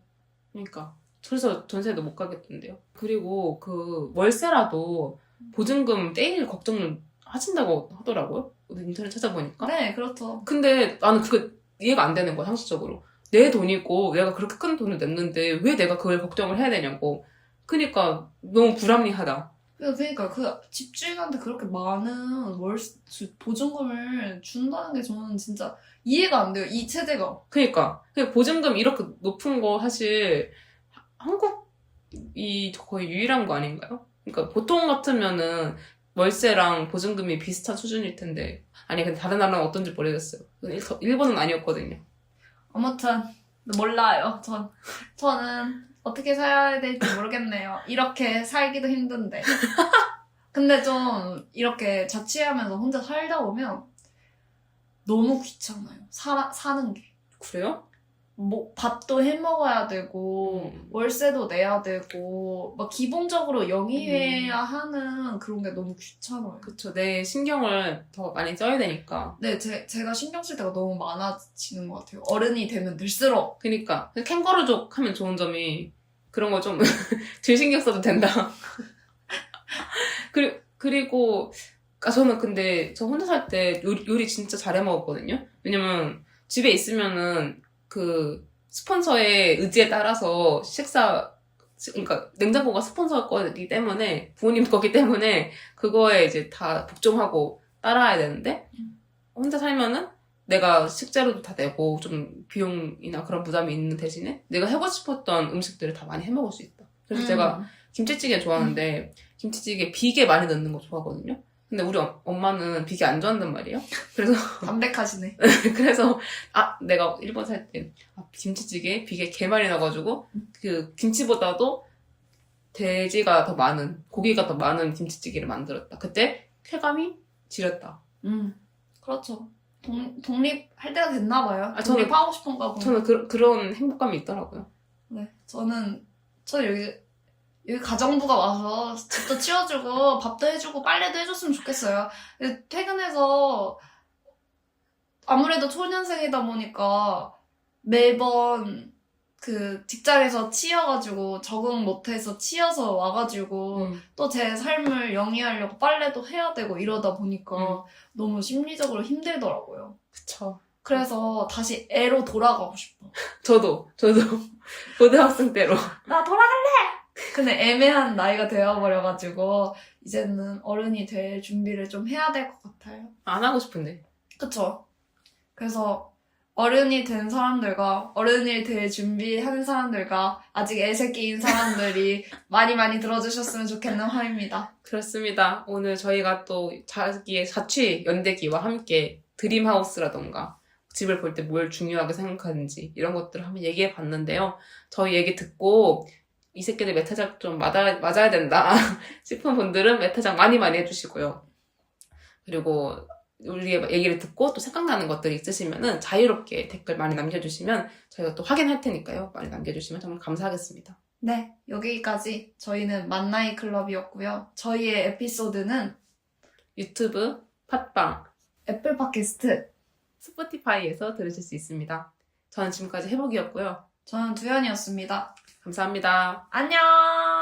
그러니까 그래서 전세도 못 가겠던데요. 그리고 그 월세라도 보증금 떼일 걱정을 하신다고 하더라고요. 인터넷 찾아보니까. 네, 그렇죠. 근데 나는 그게 이해가 안 되는 거야, 상식적으로. 내 돈이고 내가 그렇게 큰 돈을 냈는데 왜 내가 그걸 걱정을 해야 되냐고. 그러니까 너무 불합리하다. 그러니까 그 집주인한테 그렇게 많은 보증금을 준다는 게 저는 진짜 이해가 안 돼요. 이 체제가. 그러니까 보증금 이렇게 높은 거 사실 한국이 거의 유일한 거 아닌가요? 그러니까 보통 같으면은 월세랑 보증금이 비슷한 수준일 텐데. 아니 근데 다른 나라는 어떤지 모르겠어요. 일본은 아니었거든요. 아무튼 몰라요. 저는 어떻게 살아야 될지 모르겠네요. 이렇게 살기도 힘든데. 근데 좀 이렇게 자취하면서 혼자 살다 보면 너무 귀찮아요. 사는 게. 그래요? 뭐 밥도 해 먹어야 되고 월세도 내야 되고 막 기본적으로 영위해야 하는 그런 게 너무 귀찮아요. 그쵸. 내 신경을 더 많이 써야 되니까. 네, 제가 신경 쓸 때가 너무 많아지는 것 같아요. 어른이 되면 들수록. 그니까 캥거루족 하면 좋은 점이 그런 거 좀 덜 신경 써도 된다. 그리고 저는 근데 저 혼자 살 때 요리 진짜 잘해 먹었거든요. 왜냐면 집에 있으면은 그 스폰서의 의지에 따라서 그러니까 냉장고가 스폰서 거기 때문에 부모님 거기 때문에 그거에 이제 다 복종하고 따라야 되는데 혼자 살면은 내가 식재료도 다 내고 좀 비용이나 그런 부담이 있는 대신에 내가 해보고 싶었던 음식들을 다 많이 해먹을 수 있다. 그래서 제가 김치찌개 좋아하는데 김치찌개에 비계 많이 넣는 거 좋아하거든요. 근데 우리 엄마는 비계 안 좋아한단 말이에요. 그래서 담백하시네. 그래서 내가 일본 살 때 김치찌개에 비계 개 많이 넣어가지고 그 김치보다도 돼지가 더 많은 고기가 더 많은 김치찌개를 만들었다. 그때 쾌감이 지렸다. 그렇죠. 독립할 때가 됐나 봐요. 저는 독립하고 싶은가 보네. 저는 그런 행복감이 있더라고요. 네, 저는 여기 가정부가 와서 집도 치워주고 밥도 해주고 빨래도 해줬으면 좋겠어요. 근데 퇴근해서 아무래도 초년생이다 보니까 매번 그 직장에서 치여가지고 적응 못해서 치여서 와가지고 또 제 삶을 영위하려고 빨래도 해야 되고 이러다 보니까 너무 심리적으로 힘들더라고요. 그쵸. 그래서 다시 애로 돌아가고 싶어. 저도 고등학생 때로 나 돌아갈래! 근데 애매한 나이가 되어버려가지고 이제는 어른이 될 준비를 좀 해야 될 것 같아요. 안 하고 싶은데. 그쵸? 그래서 어른이 된 사람들과 어른이 될 준비하는 사람들과 아직 애새끼인 사람들이 많이 들어주셨으면 좋겠는 화입니다. 그렇습니다. 오늘 저희가 또 자기의 자취 연대기와 함께 드림하우스라던가 집을 볼 때 뭘 중요하게 생각하는지 이런 것들을 한번 얘기해 봤는데요. 저희 얘기 듣고 이 새끼들 메타작 좀 맞아야 된다 싶은 분들은 메타작 많이 해주시고요. 그리고 우리의 얘기를 듣고 또 생각나는 것들이 있으시면은 자유롭게 댓글 많이 남겨주시면 저희가 또 확인할 테니까요. 많이 남겨주시면 정말 감사하겠습니다. 네, 여기까지 저희는 만나이 클럽이었고요. 저희의 에피소드는 유튜브, 팟빵, 애플 팟캐스트, 스포티파이에서 들으실 수 있습니다. 저는 지금까지 해복이었고요. 저는 두현이었습니다. 감사합니다. 안녕!